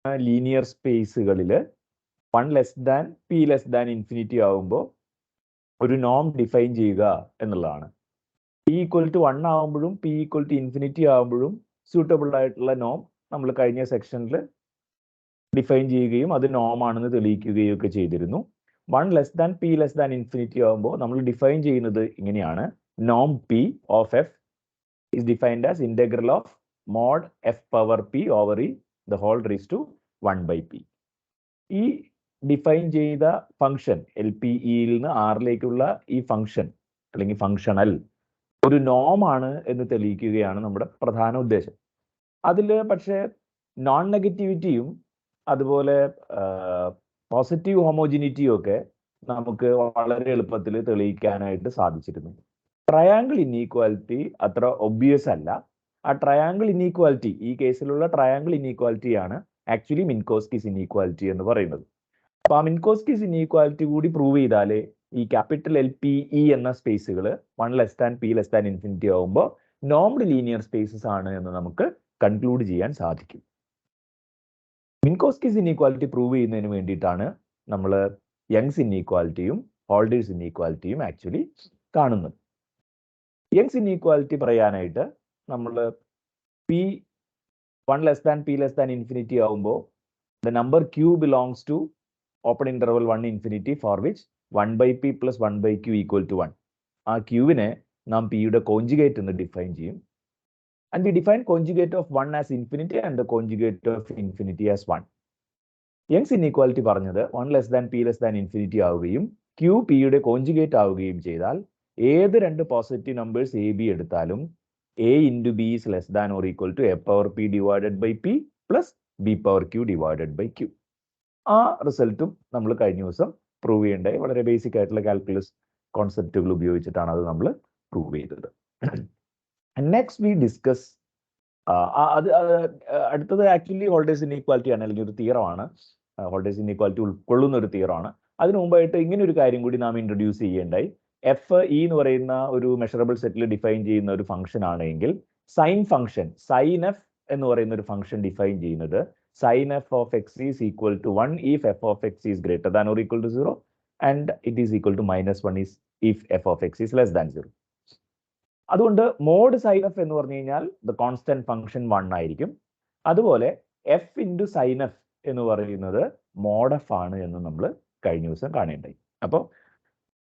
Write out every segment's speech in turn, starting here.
Linear സ്പേസുകളിൽ 1 less than P less than infinity ആകുമ്പോൾ ഒരു നോം ഡിഫൈൻ ചെയ്യുക എന്നുള്ളതാണ്. പി ഈക്വൽ ടു 1 ആകുമ്പോഴും പി ഈക്വൽ ടു ഇൻഫിനിറ്റി ആകുമ്പോഴും സ്യൂട്ടബിൾ ആയിട്ടുള്ള നോം നമ്മൾ കഴിഞ്ഞ സെക്ഷനിൽ ഡിഫൈൻ ചെയ്യുകയും അത് നോം ആണെന്ന് തെളിയിക്കുകയും ഒക്കെ ചെയ്തിരുന്നു. 1 less than P less than infinity ആകുമ്പോൾ നമ്മൾ ഡിഫൈൻ ചെയ്യുന്നത് ഇങ്ങനെയാണ്: നോം P of f is defined as integral of mod f power p over e the whole raised to 1 by p. ഈ ഡിഫൈൻ ചെയ്ത ഫംഗ്ഷൻ എൽ പി ഇയിൽ നിന്ന് ആറിലേക്കുള്ള ഈ ഫംഗ്ഷൻ അല്ലെങ്കിൽ ഫംഗ്ഷണൽ ഒരു നോം ആണ് എന്ന് തെളിയിക്കുകയാണ് നമ്മുടെ പ്രധാന ഉദ്ദേശം. അതിൽ പക്ഷേ നോൺ നെഗറ്റിവിറ്റിയും അതുപോലെ പോസിറ്റീവ് ഹോമോജിനിറ്റിയും ഒക്കെ നമുക്ക് വളരെ എളുപ്പത്തിൽ തെളിയിക്കാനായിട്ട് സാധിച്ചിരുന്നു. ട്രയാങ്കിൾ ഇനീക്വാലിറ്റി അത്ര ഒബ്വിയസ് അല്ല. ആ ട്രയാങ്കിൾ ഇനീക്വാലിറ്റി, ഈ കേസിലുള്ള ട്രയാങ്കിൾ ഇനീക്വാലിറ്റിയാണ് ആക്ച്വലി മിൻകോസ്കിസ് ഇനീക്വാലിറ്റി എന്ന് പറയുന്നത്. അപ്പൊ ആ മിൻകോസ്കിസ് ഇനീക്വാലിറ്റി കൂടി പ്രൂവ് ചെയ്താലേ ഈ ക്യാപിറ്റൽ എൽ പി ഇ എന്ന സ്പേസുകൾ 1 less than P less than infinity ആകുമ്പോൾ നോംഡ് ലീനിയർ സ്പേസസ് ആണ് എന്ന് നമുക്ക് കൺക്ലൂഡ് ചെയ്യാൻ സാധിക്കും. മിൻകോസ്കിസ് ഇനീക്വാലിറ്റി പ്രൂവ് ചെയ്യുന്നതിന് വേണ്ടിയിട്ടാണ് നമ്മൾ യങ്സ് ഇനീക്വാലിറ്റിയും ഹോൾഡേഴ്സ് ഇനീക്വാലിറ്റിയും ആക്ച്വലി കാണുന്നത്. യങ്സ് ഇനീക്വാലിറ്റി പറയാനായിട്ട് നമ്മൾ p 1 less than P less than infinity ആകുമ്പോൾ the number q belongs to open interval 1 infinity for which 1 by p plus 1 by q equal to 1. ആ ക്യൂവിനെ നാം പിയുടെ കോഞ്ചുഗേറ്റ് എന്ന് ഡിഫൈൻ ചെയ്യും. And we define conjugate of 1 as infinity and the conjugate of infinity as 1. Young's inequality പറഞ്ഞത് 1 less than P less than infinity ആവുകയും q പിയുടെ conjugate ആവുകയും ചെയ്താൽ ഏത് രണ്ട് പോസിറ്റീവ് നമ്പേഴ്സ് എ ബി എടുത്താലും a into b is less than or equal to a power P divided by p plus b power q divided by q. ആ റിസൾട്ടും നമ്മൾ കഴിഞ്ഞ ദിവസം പ്രൂവ് ചെയ്യേണ്ടത് വളരെ ബേസിക് ആയിട്ടുള്ള കാൽക്കുലസ് കോൺസെപ്റ്റുകൾ ഉപയോഗിച്ചിട്ടാണ് അത് നമ്മൾ പ്രൂവ് ചെയ്തത്. നെക്സ്റ്റ് വി ഡിസ്കസ് അടുത്തത് ആക്ച്വലി ഹോൾഡേഴ്സ് ഇനീക്വാലിറ്റി ആണ്, അല്ലെങ്കിൽ ഒരു തിയറമാണ്. ഹോൾഡേഴ്സ് ഇനീക്വാലിറ്റി ഉൾക്കൊള്ളുന്ന ഒരു തിയറമാണ്. അതിനു മുമ്പായിട്ട് ഇങ്ങനെ ഒരു കാര്യം കൂടി നാം ഇൻട്രൊഡ്യൂസ് ചെയ്യേണ്ടായി. എഫ് ഇ എന്ന് പറയുന്ന ഒരു മെഷറബിൾ സെറ്റിൽ ഡിഫൈൻ ചെയ്യുന്ന ഒരു ഫംഗ്ഷൻ ആണെങ്കിൽ സൈൻ ഫംഗ്ഷൻ സൈൻ എഫ് എന്ന് പറയുന്ന ഒരു ഫംഗ്ഷൻ ഡിഫൈൻ ചെയ്യുന്നത് sin f of x is equal to 1 if f of x is greater than or equal to 0 and it is equal to -1 is if f of x is less than 0. അതുകൊണ്ട് mode sin f എന്ന് പറഞ്ഞു കഴിഞ്ഞാൽ the constant function 1 ആയിരിക്കും. അതുപോലെ f into sin f എന്ന് പറയുന്നത് mode f ആണ് എന്ന് നമ്മൾ കഴിഞ്ഞ ദിവസം കാണേണ്ടായി. അപ്പോൾ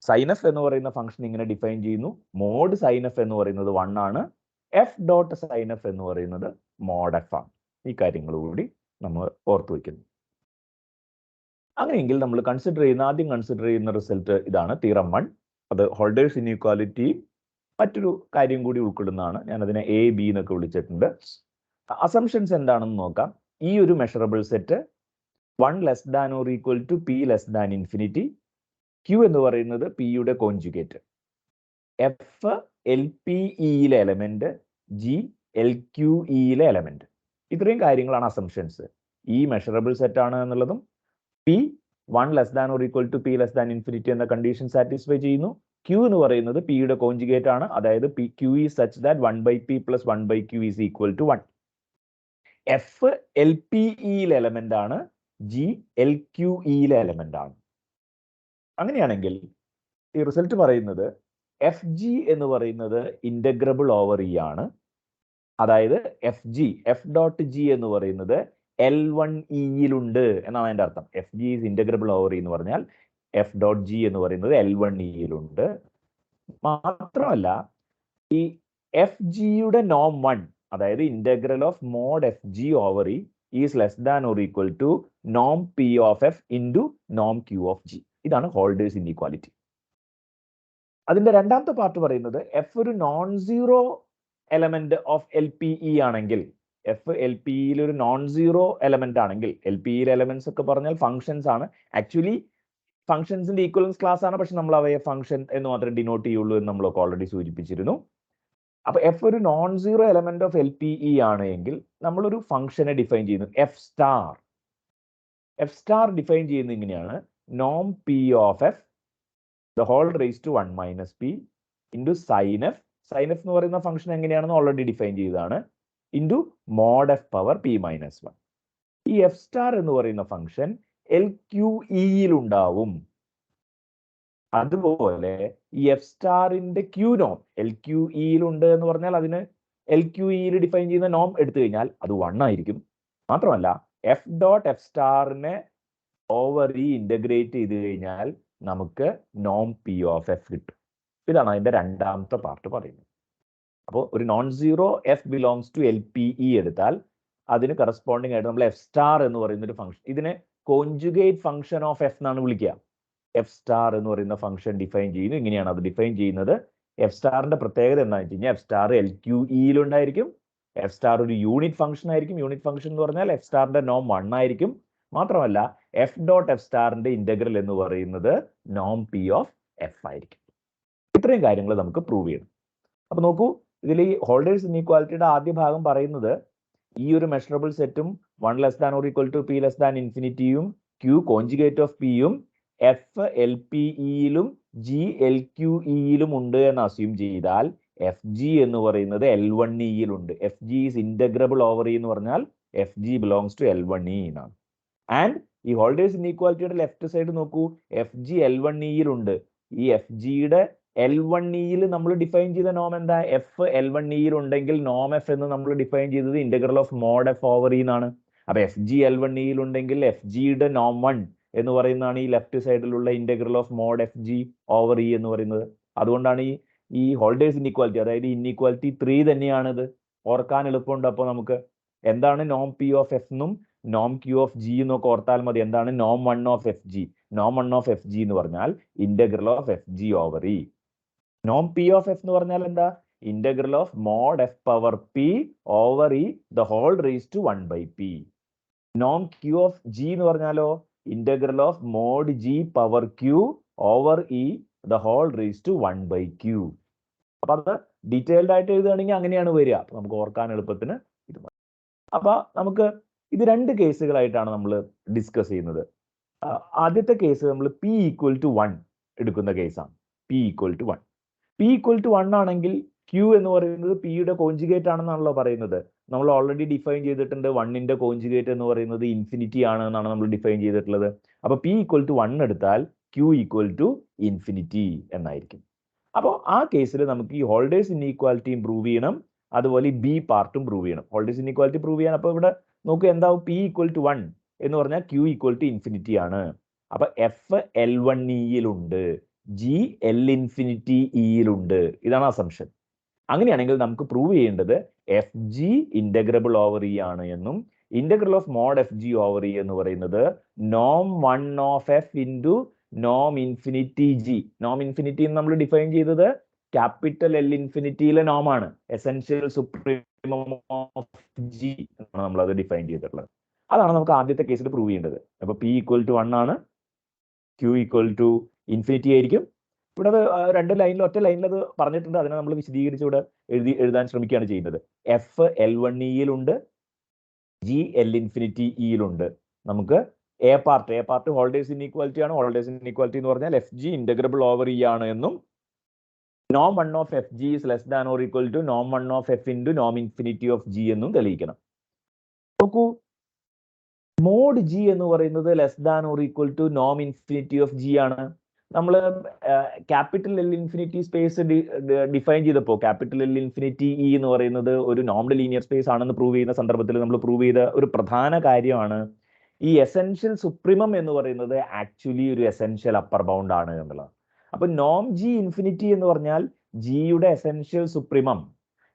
sin f എന്ന് പറയുന്ന ഫംഗ്ഷൻ ഇങ്ങനെ ഡിഫൈൻ ചെയ്യുന്നു. മോഡ് sin f എന്ന് പറയുന്നത് 1 ആണ്. f ഡോട്ട് sin f എന്ന് പറയുന്നത് മോഡ് f ആണ്. ഈ കാര്യങ്ങൾ കൂടി നമ്മൾ ഓർത്തു വയ്ക്കുന്നു. അങ്ങനെയെങ്കിൽ നമ്മൾ ആദ്യം കൺസിഡർ ചെയ്യുന്ന റിസൾട്ട് ഇതാണ്, തിയറം 1. അത് ഹോൾഡേഴ്സ് ഇനീക്വാലിറ്റി മറ്റൊരു കാര്യം കൂടി ഉൾക്കൊള്ളുന്നതാണ്. ഞാൻ അതിനെ എ ബി എന്നൊക്കെ വിളിച്ചിട്ടുണ്ട്. അസംഷൻസ് എന്താണെന്ന് നോക്കാം. ഈ ഒരു measurable set 1 less than or equal to P less than infinity, q എന്ന് പറയുന്നത് പിയുടെ കോഞ്ചുഗേറ്റ്, എഫ് എൽ പി ഇയിലെ എലമെന്റ്, ജി എൽ ക്യു ഇയിലെ എലമെന്റ്. ഇത്രയും കാര്യങ്ങളാണ് അസംഷൻസ്. ഈ മെഷറബിൾ സെറ്റ് ആണ് എന്നുള്ളതും p 1 less than or equal to P less than infinity എന്ന കണ്ടീഷൻ സാറ്റിസ്ഫൈ ചെയ്യുന്നു. ക്യൂ എന്ന് പറയുന്നത് പിയുടെ കോഞ്ചുഗേറ്റ് ആണ്, അതായത് p q is such that 1 by p plus 1 by q is equal to 1. F L p ഇയിലെ എലമെന്റ് ആണ്, g L q ഇയിലെ എലമെന്റ് ആണ്. അങ്ങനെയാണെങ്കിൽ ഈ റിസൾട്ട് പറയുന്നത് എഫ് ജി എന്ന് പറയുന്നത് ഇന്റഗ്രബിൾ ഓവർ ഇ ആണ്. അതായത് F G F dot G എന്ന് പറയുന്നത് L1 ഇയിലുണ്ട് എന്നാണ് അതിന്റെ അർത്ഥം. F G is integrable over E എന്ന് പറഞ്ഞാൽ എഫ് ഡോട്ട് ജി എന്ന് പറയുന്നത് L1 ഇയിലുണ്ട്. മാത്രമല്ല ഈ എഫ് ജിയുടെ നോം 1, അതായത് integral of mod f g over E is less than or equal to Noam P of F into Noam Q of G. ഇതാണ് holders inequality. അതിന്റെ രണ്ടാമത്തെ പാർട്ട് പറയുന്നത് എഫ് ഒരു non zero element of L P E ആണെങ്കിൽ, F L p ഇയിൽ ഒരു non zero element ആണെങ്കിൽ, L p ഇയിലെ elements ഒക്കെ പറഞ്ഞാൽ ഫംഗ്ഷൻസ് ആണ്. ആക്ച്വലി ഫംഗ്ഷൻസിന്റെ ഈക്വലൻസ് ക്ലാസ് ആണ്, പക്ഷെ നമ്മൾ അവയെ ഫംഗ്ഷൻ എന്ന് മാത്രമേ ഡിനോട്ട് ചെയ്യുള്ളൂ എന്ന് നമ്മളൊക്കെ ഓൾറെഡി സൂചിപ്പിച്ചിരുന്നു. അപ്പൊ എഫ് ഒരു non zero element of L P E ആണ് എങ്കിൽ നമ്മളൊരു ഫംഗ്ഷനെ ഡിഫൈൻ ചെയ്യുന്നു, f star. F star define ചെയ്യുന്നത് ഇങ്ങനെയാണ്: നോം P of F the whole raise to 1 minus p into sign f. Sign f എന്ന് പറയുന്ന ഫംഗ്ഷൻ എങ്ങനെയാണെന്ന് ഓൾറെഡി ഡിഫൈൻ ചെയ്തതാണ്, into mod F power P minus 1. ഈ എഫ് സ്റ്റാർ എന്ന് പറയുന്ന ഫംഗ്ഷൻ LQE-യിലുണ്ടാവും. അതുപോലെ ഈ എഫ് സ്റ്റാറിന്റെ ക്യൂ നോം LQE-യിലുണ്ട് എന്ന് പറഞ്ഞാൽ അതിന് LQE-യിൽ ഡിഫൈൻ ചെയ്യുന്ന നോം എടുത്തു കഴിഞ്ഞാൽ അത് 1 ആയിരിക്കും. മാത്രമല്ല എഫ് ഡോട്ട് എഫ് സ്റ്റാറിനെ ഓവർ ഇ ഇന്റഗ്രേറ്റ് ചെയ്ത് കഴിഞ്ഞാൽ നമുക്ക് നോം പി ഓഫ് എഫ് കിട്ടും. ഇതാണ് അതിന്റെ രണ്ടാമത്തെ പാർട്ട് പറയുന്നത്. അപ്പോൾ ഒരു non zero f belongs to LPE എടുത്താൽ അതിന് കറസ്പോണ്ടിങ് ആയിട്ട് നമ്മൾ എഫ് സ്റ്റാർ എന്ന് പറയുന്ന ഒരു ഫംഗ്ഷൻ, ഇതിനെ കോൺജുഗേറ്റ് ഫംഗ്ഷൻ ഓഫ് എഫ് എന്നാണ് വിളിക്കുക. എഫ് സ്റ്റാർ എന്ന് പറയുന്ന ഫംഗ്ഷൻ ഡിഫൈൻ ചെയ്യുന്നു. ഇങ്ങനെയാണ് അത് ഡിഫൈൻ ചെയ്യുന്നത്. എഫ് സ്റ്റാറിന്റെ പ്രത്യേകത എന്താണെന്ന് വെച്ച് കഴിഞ്ഞാൽ എഫ് സ്റ്റാർ LQE-യിലുണ്ടായിരിക്കും. എഫ് സ്റ്റാർ ഒരു യൂണിറ്റ് ഫംഗ്ഷൻ ആയിരിക്കും. യൂണിറ്റ് ഫംഗ്ഷൻ എന്ന് പറഞ്ഞാൽ എഫ് സ്റ്റാറിന്റെ നോം 1 ആയിരിക്കും. മാത്രമല്ല എഫ് ഡോട്ട് എഫ് സ്റ്റാറിന്റെ ഇന്റഗ്രൽ എന്ന് പറയുന്നത് നോം പി ഓഫ് എഫ് ആയിരിക്കും. ഇത്രയും കാര്യങ്ങൾ നമുക്ക് പ്രൂവ് ചെയ്യണം. അപ്പൊ നോക്കൂ, ഇതിൽ ഈ ഹോൾഡേഴ്സ് ഇൻഇക്വാലിറ്റിയുടെ ആദ്യ ഭാഗം പറയുന്നത് ഈ ഒരു മെഷറബിൾ സെറ്റും 1 less than or equal to p less than ഇൻഫിനിറ്റിയും q കോൺജുഗേറ്റ് ഓഫ് p യും എഫ് LPE-യിലും g LQE-യിലും ഉണ്ട് എന്ന് അസ്യൂം ചെയ്താൽ FG എന്ന് പറയുന്നത് L1E-യിലുണ്ട്. FG is integrable over E എന്ന് പറഞ്ഞാൽ FG ബിലോങ്സ് ടു L1E എന്നാണ്. ആൻഡ് ഈ ഹോൾഡേഴ്സ് ഇൻഇക്വാലിറ്റിയുടെ ലെഫ്റ്റ് സൈഡ് നോക്കൂ, FG L1E-യിലുണ്ട്. ഈ FG-യുടെ L1E-യിൽ നമ്മൾ ഡിഫൈൻ ചെയ്ത നോം എന്താ? എഫ് L1E-യിൽ ഉണ്ടെങ്കിൽ നോം എഫ് എന്ന് നമ്മൾ ഡിഫൈൻ ചെയ്തത് integral of mod F over E എന്നാണ്. അപ്പൊ FG L1E-യിൽ ഉണ്ടെങ്കിൽ FG-യുടെ നോം 1 എന്ന് പറയുന്നതാണ് ഈ ലെഫ്റ്റ് സൈഡിലുള്ള integral of mod FG over E എന്ന് പറയുന്നത്. അതുകൊണ്ടാണ് ഈ ഹോൾഡേഴ്സ് ഇൻഇക്വാലിറ്റി, അതായത് ഇൻഇക്വാലിറ്റി 3 തന്നെയാണിത്. ഓർക്കാൻ എളുപ്പമുണ്ട്. അപ്പോൾ നമുക്ക് എന്താണ് നോം പി ഓഫ് എഫ് എന്നും നോം ക്യൂ ഓഫ് ജി എന്നൊക്കെ ഓർത്താൽ മതി. എന്താണ് നോം 1 ഓഫ് FG? നോം 1 ഓഫ് FG എന്ന് പറഞ്ഞാൽ integral of FG over E. നോം പി ഓഫ് എഫ് എന്ന് പറഞ്ഞാൽ എന്താ? Integral of mod F power P over E the whole raise to 1/p. നോം ക്യൂ ഓഫ് ജി എന്ന് പറഞ്ഞാലോ integral of mod G power Q over E the whole raise to 1/q. അപ്പൊ അത് detailed ആയിട്ട് എഴുതുകയാണെങ്കിൽ അങ്ങനെയാണ് വരിക. അപ്പൊ നമുക്ക് ഓർക്കാൻ എളുപ്പത്തിന് ഇത് മതി. അപ്പൊ നമുക്ക് ഇത് രണ്ട് കേസുകളായിട്ടാണ് നമ്മൾ ഡിസ്കസ് ചെയ്യുന്നത്. ആദ്യത്തെ കേസ് നമ്മൾ p ഈക്വൽ ടു 1 എടുക്കുന്ന കേസാണ്. p equal to 1. p equal to 1 ആണെങ്കിൽ q എന്ന് പറയുന്നത് p യുടെ കോൺജുഗേറ്റ് ആണെന്നാണല്ലോ പറയുന്നത്. നമ്മൾ ഓൾറെഡി ഡിഫൈൻ ചെയ്തിട്ടുണ്ട് 1ന്റെ കോൺജുഗേറ്റ് എന്ന് പറയുന്നത് ഇൻഫിനിറ്റി ആണ് എന്നാണ് നമ്മൾ ഡിഫൈൻ ചെയ്തിട്ടുള്ളത്. അപ്പൊ p ഈക്വൽ ടു 1 എടുത്താൽ q ഈക്വൽ ടു ഇൻഫിനിറ്റി എന്നായിരിക്കും. അപ്പോൾ ആ കേസിൽ നമുക്ക് ഈ ഹോൾഡേഴ്സ് ഇൻഇക്വാലിറ്റിയും പ്രൂവ് ചെയ്യണം, അതുപോലെ ഈ ബി പാർട്ടും പ്രൂവ് ചെയ്യണം. ഹോൾഡേഴ്സ് ഇൻഇക്വാലിറ്റി പ്രൂവ് ചെയ്യാൻ അപ്പോൾ ഇവിടെ നോക്കുക എന്താവും? p ഈക്വൽ ടു 1 എന്ന് പറഞ്ഞാൽ q ഈക്വൽ ടു ഇൻഫിനിറ്റി ആണ്. അപ്പൊ എഫ് L1E-യിലുണ്ട്, ജി L∞E-യിലുണ്ട്. ഇതാണ് അസംഷൻ. അങ്ങനെയാണെങ്കിൽ നമുക്ക് പ്രൂവ് ചെയ്യേണ്ടത് FG ഇന്റഗ്രബിൾ ഓവർ ഇ ആണ് എന്നും integral of mod FG over E എന്ന് പറയുന്നത് നോം 1 ഓഫ് എഫ് ഇൻറ്റു നോം ഇൻഫിനിറ്റി ജി. നോം ഇൻഫിനിറ്റി നമ്മൾ ഡിഫൈൻ ചെയ്തത് ക്യാപിറ്റൽ L∞ നോം ആണ്. എസെൻഷ്യൽ സുപ്രീമം ഓഫ് ജി എന്നാണ് നമ്മൾ അത് ഡിഫൈൻ ചെയ്തിട്ടുള്ളത്. അതാണ് നമുക്ക് ആദ്യത്തെ കേസിൽ പ്രൂവ് ചെയ്യേണ്ടത്. അപ്പൊ p ഈക്വൽ ടു 1 ആണ്, q ഈക്വൽ ടു ഇൻഫിനിറ്റി ആയിരിക്കും. ഇവിടെ അത് രണ്ട് ലൈനിൽ ഒറ്റ ലൈനിൽ അത് പറഞ്ഞിട്ടുണ്ട്. അതിനെ നമ്മൾ വിശദീകരിച്ച് ഇവിടെ എഴുതാൻ ശ്രമിക്കുകയാണ് ചെയ്യുന്നത്. എഫ് L1E-യിലുണ്ട്, ജി L∞E-യിലുണ്ട്. നമുക്ക് എ പാർട്ട് ഹോൾഡേഴ്സ് ഇൻഇക്വാലിറ്റി ആണ്. ഹോൾഡേഴ്സ് ഇൻഇക്വാലിറ്റി എന്ന് പറഞ്ഞാൽ FG ഇന്റഗ്രബിൾ ഓവർ ഇ ആണ് എന്നും നോം 1 of FG is less than or equal to നോം 1 ഓഫ് എഫ് ഇൻറ്റു നോം ഇൻഫിനിറ്റി ഓഫ് ജി എന്നും തെളിയിക്കണം. നോക്കൂ, മോഡ് ജി എന്ന് പറയുന്നത് less than or equal to നോം ഇൻഫിനിറ്റി ഓഫ് ജി ആണ്. നമ്മൾ ക്യാപിറ്റൽ L∞ സ്പേസ് ഡിഫൈൻ ചെയ്തപ്പോൾ ക്യാപിറ്റൽ L∞E എന്ന് പറയുന്നത് ഒരു നോൺ ലീനിയർ സ്പേസ് ആണെന്ന് പ്രൂവ് ചെയ്യുന്ന സന്ദർഭത്തിൽ നമ്മൾ പ്രൂവ് ചെയ്ത ഒരു പ്രധാന കാര്യമാണ് ഈ എസെൻഷ്യൽ സുപ്രീമം എന്ന് പറയുന്നത് ആക്ച്വലി ഒരു എസെൻഷ്യൽ അപ്പർ ബൗണ്ട് ആണ് എന്നുള്ളത്. അപ്പൊ നോം ജി ഇൻഫിനിറ്റി എന്ന് പറഞ്ഞാൽ ജിയുടെ essential supremum,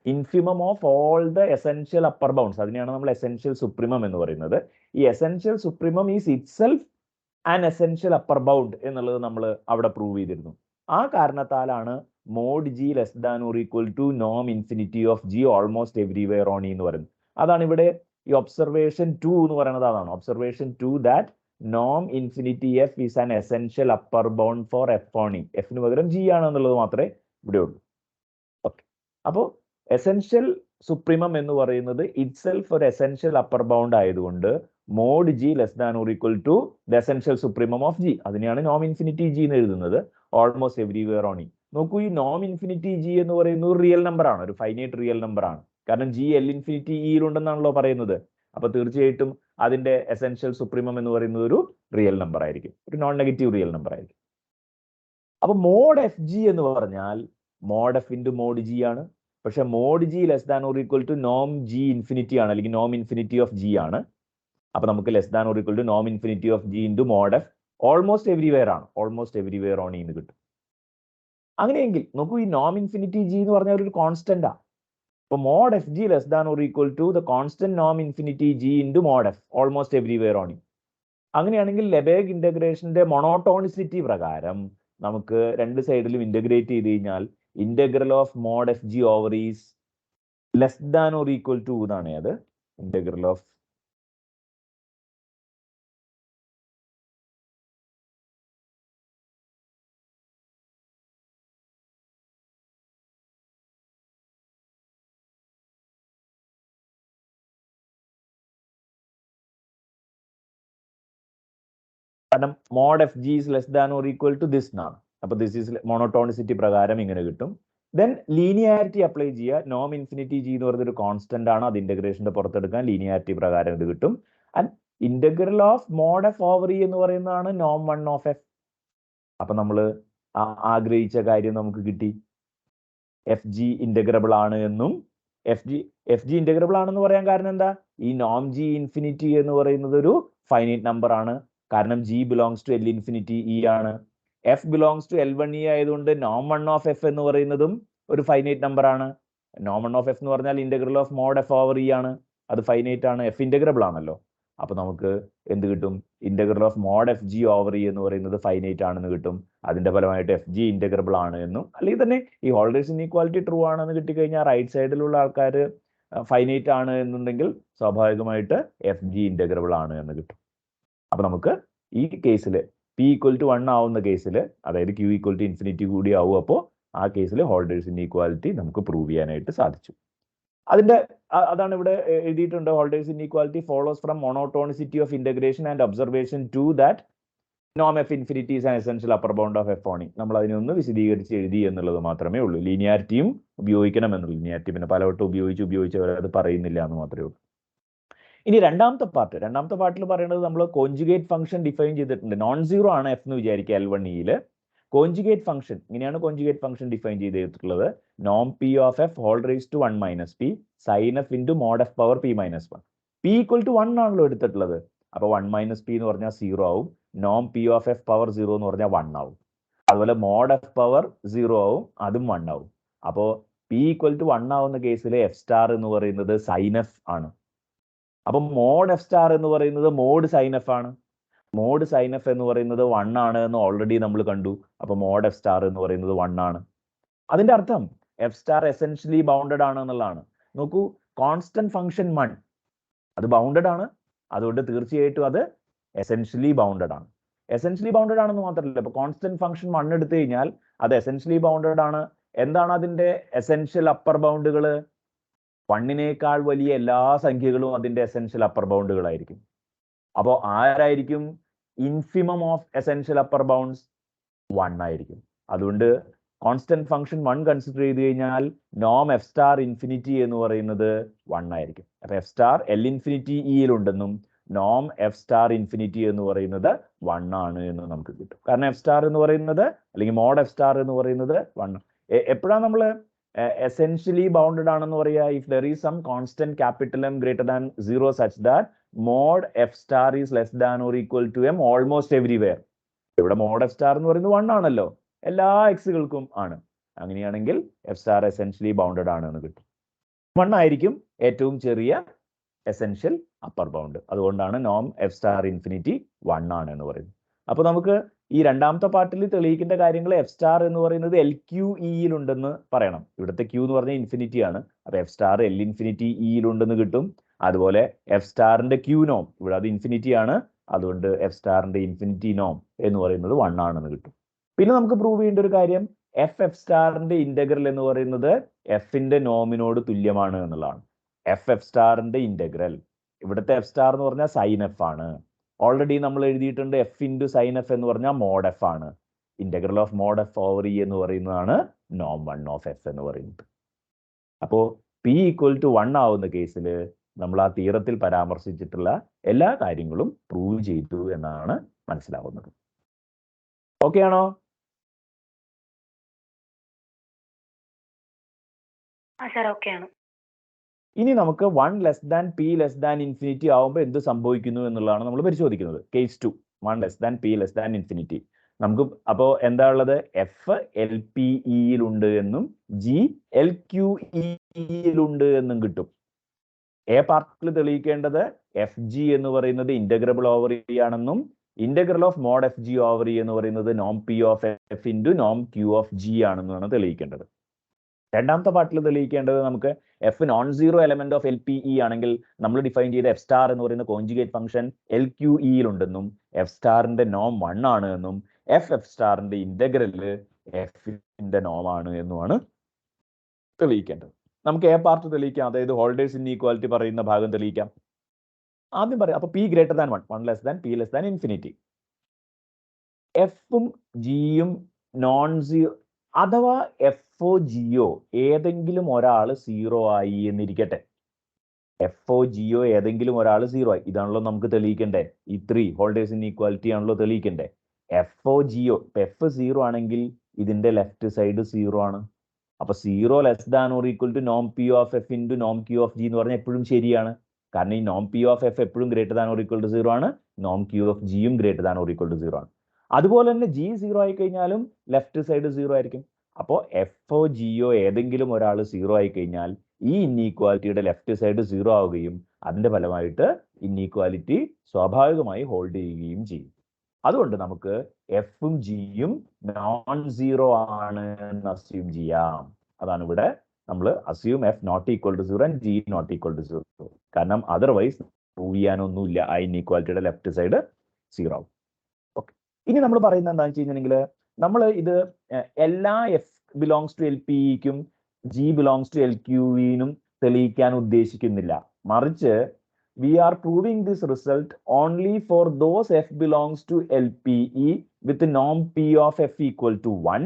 infimum of all the essential upper bounds, അതിനെയാണ് നമ്മൾ എസെൻഷ്യൽ സുപ്രീമം എന്ന് പറയുന്നത്. ഈ essential supremum is itself an essential upper bound എന്നുള്ളത് നമ്മൾ അവിടെ പ്രൂവ് ചെയ്തിരുന്നു. ആ കാരണത്താലാണ് mod g less than or equal to നോം infinity of g almost everywhere on എന്ന് പറയുന്നത്. അതാണ് ഇവിടെ ഈ ഒബ്സർവേഷൻ 2 എന്ന് പറയുന്നത്. അതാണ് ഒബ്സർവേഷൻ 2 ദാറ്റ് നോം infinity f is an essential upper bound for f on E. എഫിന് പകരം ജി ആണ് എന്നുള്ളത് മാത്രമേ ഇവിടെ ഉള്ളൂ. ഓക്കെ, അപ്പോൾ എസെൻഷ്യൽ സുപ്രീമം എന്ന് പറയുന്നത് ഇറ്റ്സെൽഫ് ഒരു എസെൻഷ്യൽ അപ്പർ ബൗണ്ട് ആയതുകൊണ്ട് mod g less than or equal to the essential supremum of g, അതിനെയാണ് നോം ഇൻഫിനിറ്റി ജി എന്ന് എഴുതുന്നത്. Almost everywhere on E. നോക്കൂ, ഈ നോം ഇൻഫിനിറ്റി ജി എന്ന് പറയുന്നത് ഒരു റിയൽ നമ്പർ ആണ്, ഒരു ഫൈനൈറ്റ് റിയൽ നമ്പർ ആണ്. കാരണം ജി L∞E-യിലുണ്ടെന്നാണല്ലോ പറയുന്നത്. അപ്പോൾ തീർച്ചയായിട്ടും അതിന്റെ എസെൻഷ്യൽ സുപ്രീമം എന്ന് പറയുന്നത് ഒരു റിയൽ നമ്പർ ആയിരിക്കും, ഒരു നോൺ നെഗറ്റീവ് റിയൽ നമ്പർ ആയിരിക്കും. അപ്പൊ മോഡ് എഫ് ജി എന്ന് പറഞ്ഞാൽ mod f into mod g ആണ്. പക്ഷെ mod g less than or equal to നോം ജി ഇൻഫിനിറ്റി ആണ്, അല്ലെങ്കിൽ നോം ഇൻഫിനിറ്റി ഓഫ് ജി ആണ്. അപ്പൊ നമുക്ക് less than or equal to നോം infinity of g into mod f almost everywhere ആണ്, ഓൾമോസ്റ്റ് എവരിവെയർ ഓൺ എന്ന് കിട്ടും. അങ്ങനെയെങ്കിൽ നോക്കൂ, ഈ നോം ഇൻഫിനിറ്റി ജി എന്ന് പറഞ്ഞാൽ ഒരു കോൺസ്റ്റന്റാ. അപ്പൊ mod f g less than or equal to the constant നോം infinity g into mod f almost everywhere on. അങ്ങനെയാണെങ്കിൽ ലെബേഗ് ഇന്റഗ്രേഷന്റെ മൊണോട്ടോണിസിറ്റി പ്രകാരം നമുക്ക് രണ്ട് സൈഡിലും ഇന്റഗ്രേറ്റ് ചെയ്ത് കഴിഞ്ഞാൽ integral of mod f g over is less than or equal to എന്നാണ് അത്. ഇന്റഗ്രൽ ഓഫ് കാരണം mod f G is less than or equal to this എന്നാണ്. അപ്പൊ ദിസ് ഈസ് മൊണോട്ടോണിസിറ്റി പ്രകാരം ഇങ്ങനെ കിട്ടും. ദെൻ ലീനിയാരിറ്റി അപ്ലൈ ചെയ്യുക. നോം ഇൻഫിനിറ്റി ജി എന്ന് പറയുന്നത് ഒരു കോൺസ്റ്റന്റ് ആണ്, അത് ഇന്റഗ്രേഷന്റെ പുറത്തെടുക്കാൻ ലീനിയാരിറ്റി പ്രകാരം ഇത് കിട്ടും. And integral of mod F over E എന്ന് പറയുന്നതാണ് നോം വൺ ഓഫ് എഫ്. അപ്പൊ നമ്മൾ ആഗ്രഹിച്ച കാര്യം നമുക്ക് കിട്ടി. എഫ് ജി ഇന്റഗ്രബിൾ ആണ് എന്നും എഫ് ജി ഇന്റഗ്രബിൾ ആണെന്ന് പറയാൻ കാരണം എന്താ, ഈ നോം ജി ഇൻഫിനിറ്റി എന്ന് പറയുന്നത് ഒരു ഫൈനൈറ്റ് നമ്പർ ആണ്. കാരണം g belongs to L infinity E ആണ്. F belongs to L one E ആയതുകൊണ്ട് നോം വൺ ഓഫ് എഫ് എന്ന് പറയുന്നതും ഒരു ഫൈനൈറ്റ് നമ്പർ ആണ്. നോം വൺ ഓഫ് എഫ് എന്ന് പറഞ്ഞാൽ integral of mod F over E ആണ്, അത് ഫൈനൈറ്റ് ആണ്, എഫ് ഇന്റഗ്രബിൾ ആണല്ലോ. അപ്പൊ നമുക്ക് എന്ത് കിട്ടും, integral of mod f g over E എന്ന് പറയുന്നത് ഫൈനൈറ്റ് ആണെന്ന് കിട്ടും. അതിന്റെ ഫലമായിട്ട് എഫ് ജി ഇന്റഗ്രബിൾ ആണ് എന്നും, അല്ലെങ്കിൽ തന്നെ ഈ ഹോൾഡേഴ്സ് ഇൻഇക്വാലിറ്റി ട്രൂ ആണെന്ന് കിട്ടിക്കഴിഞ്ഞാൽ റൈറ്റ് സൈഡിലുള്ള ആൾക്കാർ ഫൈനൈറ്റ് ആണ് എന്നുണ്ടെങ്കിൽ സ്വാഭാവികമായിട്ട് എഫ് ജി ഇന്റഗ്രബിൾ ആണ് എന്ന് കിട്ടും. അപ്പൊ നമുക്ക് ഈ കേസിൽ പി ഈക്വൽ ടു 1 ആവുന്ന കേസിൽ, അതായത് ക്യൂ ഈക്വൽ ടു ഇൻഫിനിറ്റി കൂടി ആവും, അപ്പോൾ ആ കേസിൽ ഹോൾഡേഴ്സ് ഇൻഇക്വാലിറ്റി നമുക്ക് പ്രൂവ് ചെയ്യാനായിട്ട് സാധിച്ചു. അതാണ് ഇവിടെ എഴുതിയിട്ടുണ്ട്. Holder's inequality follows from monotonicity of integration and observation to that നോം f infinity is an essential upper bound of f on E. നമ്മൾ അതിനൊന്ന് വിശദീകരിച്ച് എഴുതി എന്നുള്ളത് മാത്രമേ ഉള്ളൂ. ലീനിയാരിറ്റിയും ഉപയോഗിക്കണം എന്നുള്ളൂ. ലീനിയാരിറ്റി പിന്നെ പലവട്ടം ഉപയോഗിച്ച് അവരത് പറയുന്നില്ല എന്ന് മാത്രമേ ഉള്ളൂ. ഇനി രണ്ടാമത്തെ പാർട്ടിൽ പറയുന്നത് നമ്മൾ കോഞ്ചുഗേറ്റ് ഫംഗ്ഷൻ ഡിഫൈൻ ചെയ്തിട്ടുണ്ട്. നോൺ സീറോ ആണ് എഫ് എന്ന് വിചാരിക്കുക എൽ വൺ ഇയിൽ. കോഞ്ചുഗേറ്റ് ഫംഗ്ഷൻ ഇങ്ങനെയാണ് കോഞ്ചുഗേറ്റ് ഫംഗ്ഷൻ ഡിഫൈൻ ചെയ്തിട്ടുള്ളത്. നോം P of F whole raise to 1 minus p sign f into mod F power P minus 1. P equal to 1 ആണല്ലോ എടുത്തിട്ടുള്ളത്. അപ്പൊ 1 മൈനസ് പി എന്ന് പറഞ്ഞാൽ 0 ആവും. നോം പി ഓഫ് എഫ് പവർ 0 എന്ന് പറഞ്ഞാൽ 1 ആവും. അതുപോലെ മോഡ് എഫ് പവർ 0 ആവും, അതും 1 ആവും. അപ്പോ പി ഈക്വൽ ടു 1 ആവുന്ന കേസിൽ എഫ് സ്റ്റാർ എന്ന് പറയുന്നത് സൈൻ എഫ് ആണ്. അപ്പൊ മോഡ് എഫ് സ്റ്റാർ എന്ന് പറയുന്നത് മോഡ് സൈൻ എഫ് ആണ്. മോഡ് സൈൻ എഫ് എന്ന് പറയുന്നത് 1 ആണ് എന്ന് ഓൾറെഡി നമ്മൾ കണ്ടു. അപ്പൊ മോഡ് എഫ് സ്റ്റാർ എന്ന് പറയുന്നത് 1 ആണ്. അതിന്റെ അർത്ഥം എഫ് സ്റ്റാർ എസെൻഷ്യലി ബൗണ്ടഡ് ആണ് എന്നുള്ളതാണ്. നോക്കൂ, കോൺസ്റ്റന്റ് ഫംഗ്ഷൻ 1 അത് ബൗണ്ടഡ് ആണ്, അതുകൊണ്ട് തീർച്ചയായിട്ടും അത് എസെൻഷ്യലി ബൗണ്ടഡ് ആണ്. എസെൻഷ്യലി ബൗണ്ടഡ് ആണെന്ന് മാത്രമല്ല, ഇപ്പൊ കോൺസ്റ്റന്റ് ഫംഗ്ഷൻ 1 എടുത്തു കഴിഞ്ഞാൽ അത് എസെൻഷ്യലി ബൗണ്ടഡ് ആണ്. എന്താണ് അതിന്റെ എസെൻഷ്യൽ അപ്പർ ബൗണ്ടുകൾ? 1നേക്കാൾ വലിയ എല്ലാ സംഖ്യകളും അതിന്റെ എസെൻഷ്യൽ അപ്പർ ബൗണ്ടുകളായിരിക്കും. അപ്പോൾ ആരായിരിക്കും infimum of essential upper bounds? 1 ആയിരിക്കും. അതുകൊണ്ട് കോൺസ്റ്റന്റ് ഫംഗ്ഷൻ 1 കൺസിഡർ ചെയ്ത് കഴിഞ്ഞാൽ നോം എഫ് സ്റ്റാർ ഇൻഫിനിറ്റി എന്ന് പറയുന്നത് 1 ആയിരിക്കും. അപ്പൊ എഫ് സ്റ്റാർ എൽ ഇൻഫിനിറ്റി ഇയിലുണ്ടെന്നും നോം എഫ് സ്റ്റാർ ഇൻഫിനിറ്റി എന്ന് പറയുന്നത് 1 ആണ് എന്ന് നമുക്ക് കിട്ടും. കാരണം എഫ് സ്റ്റാർ എന്ന് പറയുന്നത്, അല്ലെങ്കിൽ മോഡ് എഫ് സ്റ്റാർ എന്ന് പറയുന്നത് 1. എപ്പോഴാണ് നമ്മൾ എസെൻഷ്യലി ബൗണ്ടഡ് ആണെന്ന് പറയുക? If there is some constant capital M greater than 0 such that mod F star is less than or equal to M almost everywhere. ഇവിടെ മോഡ് എഫ് സ്റ്റാർ എന്ന് പറയുന്നത് 1 ആണല്ലോ, എല്ലാ എക്സുകൾക്കും ആണ്. അങ്ങനെയാണെങ്കിൽ എഫ് സ്റ്റാർ എസെൻഷ്യലി ബൗണ്ടഡ് ആണ് എന്ന് കിട്ടും. 1 ആയിരിക്കും ഏറ്റവും ചെറിയ എസെൻഷ്യൽ അപ്പർ ബൗണ്ട്. അതുകൊണ്ടാണ് നോം എഫ് സ്റ്റാർ ഇൻഫിനിറ്റി 1 ആണ് എന്ന് പറയുന്നത്. അപ്പൊ നമുക്ക് ഈ രണ്ടാമത്തെ പാർട്ടിൽ തെളിയിക്കേണ്ട കാര്യങ്ങൾ എഫ് സ്റ്റാർ എന്ന് പറയുന്നത് എൽ ക്യു ഇയിലുണ്ടെന്ന് പറയണം. ഇവിടുത്തെ ക്യൂ എന്ന് പറഞ്ഞാൽ ഇൻഫിനിറ്റി ആണ്. അപ്പൊ എഫ് സ്റ്റാർ എൽ ഇൻഫിനിറ്റി ഇയിലുണ്ടെന്ന് കിട്ടും. അതുപോലെ എഫ് സ്റ്റാറിന്റെ ക്യൂ നോം ഇവിടെ അത് ഇൻഫിനിറ്റി ആണ്, അതുകൊണ്ട് എഫ് സ്റ്റാറിന്റെ ഇൻഫിനിറ്റി നോം എന്ന് പറയുന്നത് 1 ആണെന്ന് കിട്ടും. പിന്നെ നമുക്ക് പ്രൂവ് ചെയ്യേണ്ട ഒരു കാര്യം, എഫ് സ്റ്റാറിന്റെ ഇന്റഗ്രൽ എന്ന് പറയുന്നത് എഫിന്റെ നോമിനോട് തുല്യമാണ് എന്നുള്ളതാണ്. എഫ് സ്റ്റാറിന്റെ ഇന്റഗ്രൽ, ഇവിടുത്തെ എഫ് സ്റ്റാർ എന്ന് പറഞ്ഞാൽ സൈൻ എഫ് ആണ്. ഓൾറെഡി നമ്മൾ എഴുതിയിട്ടുണ്ട് എഫ് ഇൻറ്റു സൈൻ എഫ് എന്ന് പറഞ്ഞാൽ മോഡ് എഫ് ആണ്. Integral of mod F over E എന്ന് പറയുന്നതാണ് നോം 1 ഓഫ് എഫ് എന്ന് പറയുന്നത്. അപ്പോൾ പി ഈക്വൽ ടു 1 ആവുന്ന കേസിൽ നമ്മൾ ആ തിയറത്തിൽ പരാമർശിച്ചിട്ടുള്ള എല്ലാ കാര്യങ്ങളും പ്രൂവ് ചെയ്തു എന്നാണ് മനസ്സിലാവുന്നത്. ഓക്കെ ആണോ? ഇനി നമുക്ക് 1 less than P less than infinity ആവുമ്പോൾ എന്ത് സംഭവിക്കുന്നു എന്നുള്ളതാണ് നമ്മൾ പരിശോധിക്കുന്നത്. Case 2, 1 less than P less than infinity. നമുക്ക് അപ്പോൾ എന്താ ഉള്ളത്? എഫ് എൽ പി ഇയിലുണ്ട് എന്നും ജി എൽ ക്യു ഇയിലുണ്ട് എന്നും കിട്ടും. എ പാർട്ടിൽ തെളിയിക്കേണ്ടത് എഫ് ജി എന്ന് പറയുന്നത് ഇന്റഗ്രബിൾ ഓവർ ഇ ആണെന്നും integral of mod f g over E എന്ന് പറയുന്നത് നോം P of F into Noam Q of G ആണെന്നാണ് തെളിയിക്കേണ്ടത്. രണ്ടാമത്തെ പാർട്ടിൽ തെളിയിക്കേണ്ടത് നമുക്ക് F non zero element of L P E ആണെങ്കിൽ നമ്മൾ ഡിഫൈൻ ചെയ്ത എഫ് സ്റ്റാർ എന്ന് പറയുന്ന conjugate function L Q ഇയിലുണ്ടെന്നും F സ്റ്റാറിന്റെ നോം 1 ആണ് എന്നും എഫ് സ്റ്റാറിന്റെ ഇന്റഗ്രല് എഫിന്റെ നോം ആണ് എന്നുമാണ് തെളിയിക്കേണ്ടത്. നമുക്ക് എ പാർട്ട് തെളിയിക്കാം, അതായത് ഹോൾഡേഴ്സ് ഇൻഈക്വാലിറ്റി പറയുന്ന ഭാഗം തെളിയിക്കാം. ആദ്യം പറയാം. അപ്പൊ P greater than 1, 1 less than P less than infinity. എഫും ജിയും നോൺ സീറോ അഥവാ എഫോ ജിയോ ഏതെങ്കിലും ഒരാൾ 0 ആയി എന്നിരിക്കട്ടെ. എഫോ ജിയോ ഏതെങ്കിലും ഒരാൾ 0 ആയി, ഇതാണല്ലോ നമുക്ക് തെളിയിക്കണ്ടേ. ഈ 3 ഹോൾഡേഴ്സ് ഇൻഈക്വാലിറ്റി ആണല്ലോ തെളിയിക്കണ്ടേ. എഫോ ജിയോ, എഫ് 0 ആണെങ്കിൽ ഇതിന്റെ ലെഫ്റ്റ് സൈഡ് 0 ആണ്. അപ്പൊ 0 less than or equal to Noam P of F into Noam Q of g എന്ന് പറഞ്ഞാൽ എപ്പോഴും ശരിയാണ്. കാരണം ഈ നോം പി ഓഫ് എഫ് എപ്പോഴും greater than or equal to 0 ആണ്, നോം ക്യൂ ഓഫ് ജിയും greater than or equal to 0 ആണ്. അതുപോലെ തന്നെ ജി 0 ആയി കഴിഞ്ഞാലും ലെഫ്റ്റ് സൈഡ് 0 ആയിരിക്കും. അപ്പോൾ എഫോ ജിയോ ഏതെങ്കിലും ഒരാൾ 0 ആയി കഴിഞ്ഞാൽ ഈ ഇൻഈക്വാലിറ്റിയുടെ ലെഫ്റ്റ് സൈഡ് 0 ആവുകയും അതിന്റെ ഫലമായിട്ട് ഇൻഈക്വാലിറ്റി സ്വാഭാവികമായി ഹോൾഡ് ചെയ്യുകയും ചെയ്യും. അതുകൊണ്ട് നമുക്ക് എഫും ജിയും നോൺ സീറോ ആണ് എന്ന് അസ്യൂം ചെയ്യാം. അതാണ് ഇവിടെ നമ്മൾ assume f not equal to 0 and g not equal to 0. കാരണം അതർവൈസ് പ്രൂവ് ചെയ്യാനൊന്നുമില്ല, ആ ഇൻഈക്വാലിറ്റിയുടെ ലെഫ്റ്റ് സൈഡ് 0 ആവും. ഓക്കെ, ഇനി നമ്മൾ പറയുന്നത് എന്താണെന്ന് വെച്ച് കഴിഞ്ഞിട്ടുണ്ടെങ്കിൽ നമ്മൾ ഇത് എല്ലാ എഫ് ബിലോങ്സ് ടു എൽ പിക്കും ജി ബിലോങ്സ് ടു എൽ ക്യൂവിനും തെളിയിക്കാൻ ഉദ്ദേശിക്കുന്നില്ല. മറിച്ച് we are proving this result only for those f belongs to LPE with norm p of f equal to 1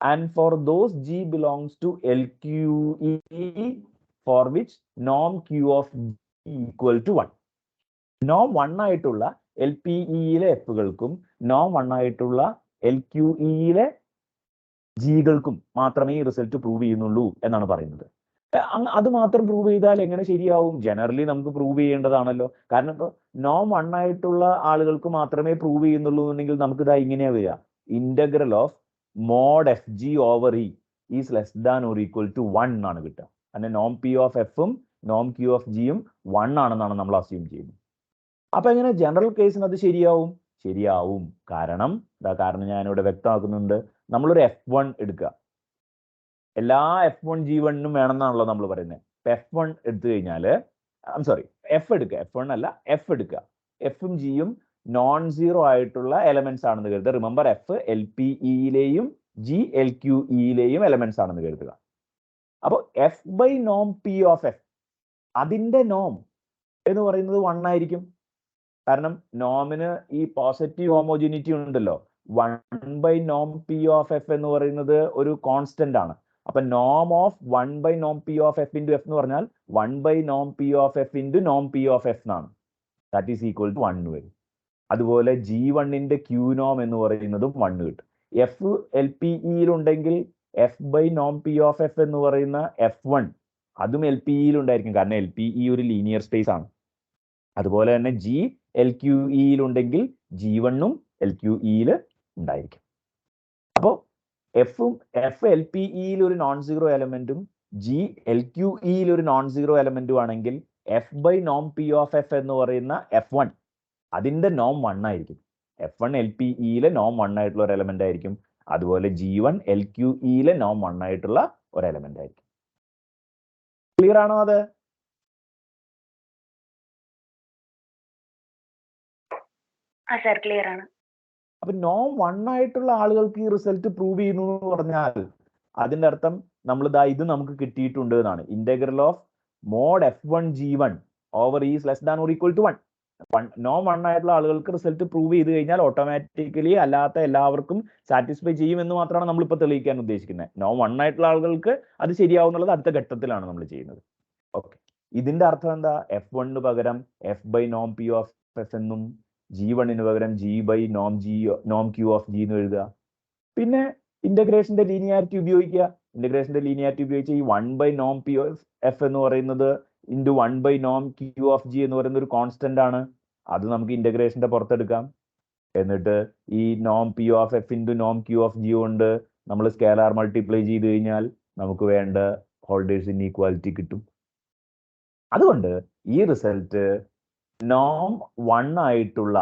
and for those g belongs to LQE for which norm q of g equal to 1. norm 1 ആയിട്ടുള്ള LPEയിലെ എഫുകൾക്കും norm 1 ആയിട്ടുള്ള LQEയിലെ ജികൾക്കും മാത്രമേ ഈ result prove ചെയ്യുന്നുള്ളൂ എന്നാണ് പറയുന്നത്. അത് മാത്രം prove ചെയ്താൽ എങ്ങനെ ശരിയാവും? ജനറലി നമുക്ക് പ്രൂവ് ചെയ്യേണ്ടതാണല്ലോ. കാരണം ഇപ്പോൾ നോം 1 ആയിട്ടുള്ള ആളുകൾക്ക് മാത്രമേ പ്രൂവ് ചെയ്യുന്നുള്ളൂ എന്നുണ്ടെങ്കിൽ നമുക്ക് ഇതാ ഇങ്ങനെയാ വരിക, integral of mod f g over E is less than or equal to 1 ആണ് കിട്ടുക. അങ്ങനെ നോം പി ഓഫ് എഫും നോം ക്യൂ ഓഫ് ജിയും 1 ആണെന്നാണ് നമ്മൾ അസ്യൂം ചെയ്യുന്നത്. അപ്പൊ എങ്ങനെ ജനറൽ കേസിന് അത് ശരിയാവും? ശരിയാവും. കാരണം ഞാനിവിടെ വ്യക്തമാക്കുന്നുണ്ട്. നമ്മളൊരു F1 എടുക്കുക, എല്ലാ F1 G1 വേണമെന്നാണല്ലോ നമ്മൾ പറയുന്നത്. F1 എടുത്തു കഴിഞ്ഞാൽ എഫ് എടുക്കുക, F1 അല്ല എഫ് എടുക്കുക. എഫും ജിയും നോൺ സീറോ ആയിട്ടുള്ള എലമെന്റ്സ് ആണെന്ന് കരുതുക. റിമെമ്പർ എഫ് എൽ പി ഇയിലെയും ജി എൽ ക്യു ഇയിലെയും എലമെന്റ്സ് ആണെന്ന് കരുതുക. അപ്പോൾ എഫ് ബൈ നോം പി ഓഫ് എഫ്, അതിന്റെ നോം എന്ന് പറയുന്നത് 1 ആയിരിക്കും. കാരണം നോമിന് ഈ പോസിറ്റീവ് ഹോമോജിനിറ്റി ഉണ്ടല്ലോ. 1 ബൈ നോം പി ഓഫ് എഫ് എന്ന് പറയുന്നത് ഒരു കോൺസ്റ്റന്റ് ആണ്. അപ്പൊ നോം ഓഫ് 1 ബൈ നോം P of F into F എന്ന് പറഞ്ഞാൽ 1 ബൈ നോം P of F into Noam P of F എന്നാണ്. ദാറ്റ് ഈസ് ഈക്വൽ ടു 1 വരും. അതുപോലെ G1ന്റെ ക്യൂ നോം എന്ന് പറയുന്നതും 1 കിട്ടും. എഫ് എൽ പി ഇയിലുണ്ടെങ്കിൽ എഫ് ബൈ നോം പി ഓഫ് എഫ് എന്ന് പറയുന്ന F1 അതും എൽ പി ഇയിലുണ്ടായിരിക്കും. കാരണം എൽ പി ഇ ഒരു ലീനിയർ സ്പേസ് ആണ്. അതുപോലെ തന്നെ ജി എൽ ക്യു ഇയിലുണ്ടെങ്കിൽ G1ഉം എൽ ക്യു ഇയിൽ ഉണ്ടായിരിക്കും. അപ്പോൾ എഫ് എൽ പി ഇയിൽ ഒരു നോൺ സീറോ എലമെന്റും ജി എൽ ക്യു ഇയിൽ ഒരു നോൺ സീറോ എലമെന്റും ആണെങ്കിൽ എഫ് ബൈ നോം പി ഓഫ് എഫ് എന്ന് പറയുന്ന F1 അതിന്റെ നോം 1 ആയിരിക്കും. F1 എൽ പി ഇയിലെ നോം 1 ആയിട്ടുള്ള ഒരു എലമെന്റ് ആയിരിക്കും. അതുപോലെ G1 എൽ ക്യു ഇയിലെ നോം 1 ആയിട്ടുള്ള ഒരു എലമെന്റ് ആയിരിക്കും. ക്ലിയർ ആണോ? അത് ക്ലിയർ ആണ്. അപ്പൊ നോം 1 ആയിട്ടുള്ള ആളുകൾക്ക് ഈ റിസൾട്ട് പ്രൂവ് ചെയ്യുന്നു എന്ന് പറഞ്ഞാൽ അതിന്റെ അർത്ഥം നമ്മൾ ഇത് നമുക്ക് കിട്ടിയിട്ടുണ്ട് എന്നാണ്. Integral of mod F1 G1 over is less than or equal to 1. നോം 1 ആയിട്ടുള്ള ആളുകൾക്ക് റിസൾട്ട് പ്രൂവ് ചെയ്ത് കഴിഞ്ഞാൽ ഓട്ടോമാറ്റിക്കലി അല്ലാത്ത എല്ലാവർക്കും സാറ്റിസ്ഫൈ ചെയ്യും എന്ന് മാത്രമാണ് നമ്മളിപ്പോൾ തെളിയിക്കാൻ ഉദ്ദേശിക്കുന്നത്. നോം 1 ആയിട്ടുള്ള ആളുകൾക്ക് അത് ശരിയാവുന്നുള്ളത് അടുത്ത ഘട്ടത്തിലാണ് നമ്മൾ ചെയ്യുന്നത്. ഓക്കെ, ഇതിന്റെ അർത്ഥം എന്താ? F1 പകരം F ബൈ നോം പി ഓഫ് എഫ് എന്നും G1 പകരം G ബൈ നോം ക്യൂ ഓഫ് ജി എന്ന് എഴുതുക. പിന്നെ ഇന്റഗ്രേഷന്റെ ലീനിയാരിറ്റി ഉപയോഗിക്കുക. ഇന്റഗ്രേഷന്റെ ലീനിയാരിറ്റി ഉപയോഗിച്ച് ഈ 1 ബൈ നോം പി ഓഫ് എഫ് എന്ന് പറയുന്നത് ഇൻറ്റു 1 ബൈ നോം ക്യൂ ഓഫ് ജി എന്ന് പറയുന്ന ഒരു കോൺസ്റ്റന്റ് ആണ്. അത് നമുക്ക് ഇന്റഗ്രേഷന്റെ പുറത്തെടുക്കാം. എന്നിട്ട് ഈ നോം P of F into Noam Q of G കൊണ്ട് നമ്മൾ സ്കേലാർ മൾട്ടിപ്ലൈ ചെയ്ത് കഴിഞ്ഞാൽ നമുക്ക് വേണ്ട ഹോൾഡേഴ്സ് ഇൻഈക്വാലിറ്റി കിട്ടും. അതുകൊണ്ട് ഈ റിസൾട്ട് നോം 1 ആയിട്ടുള്ള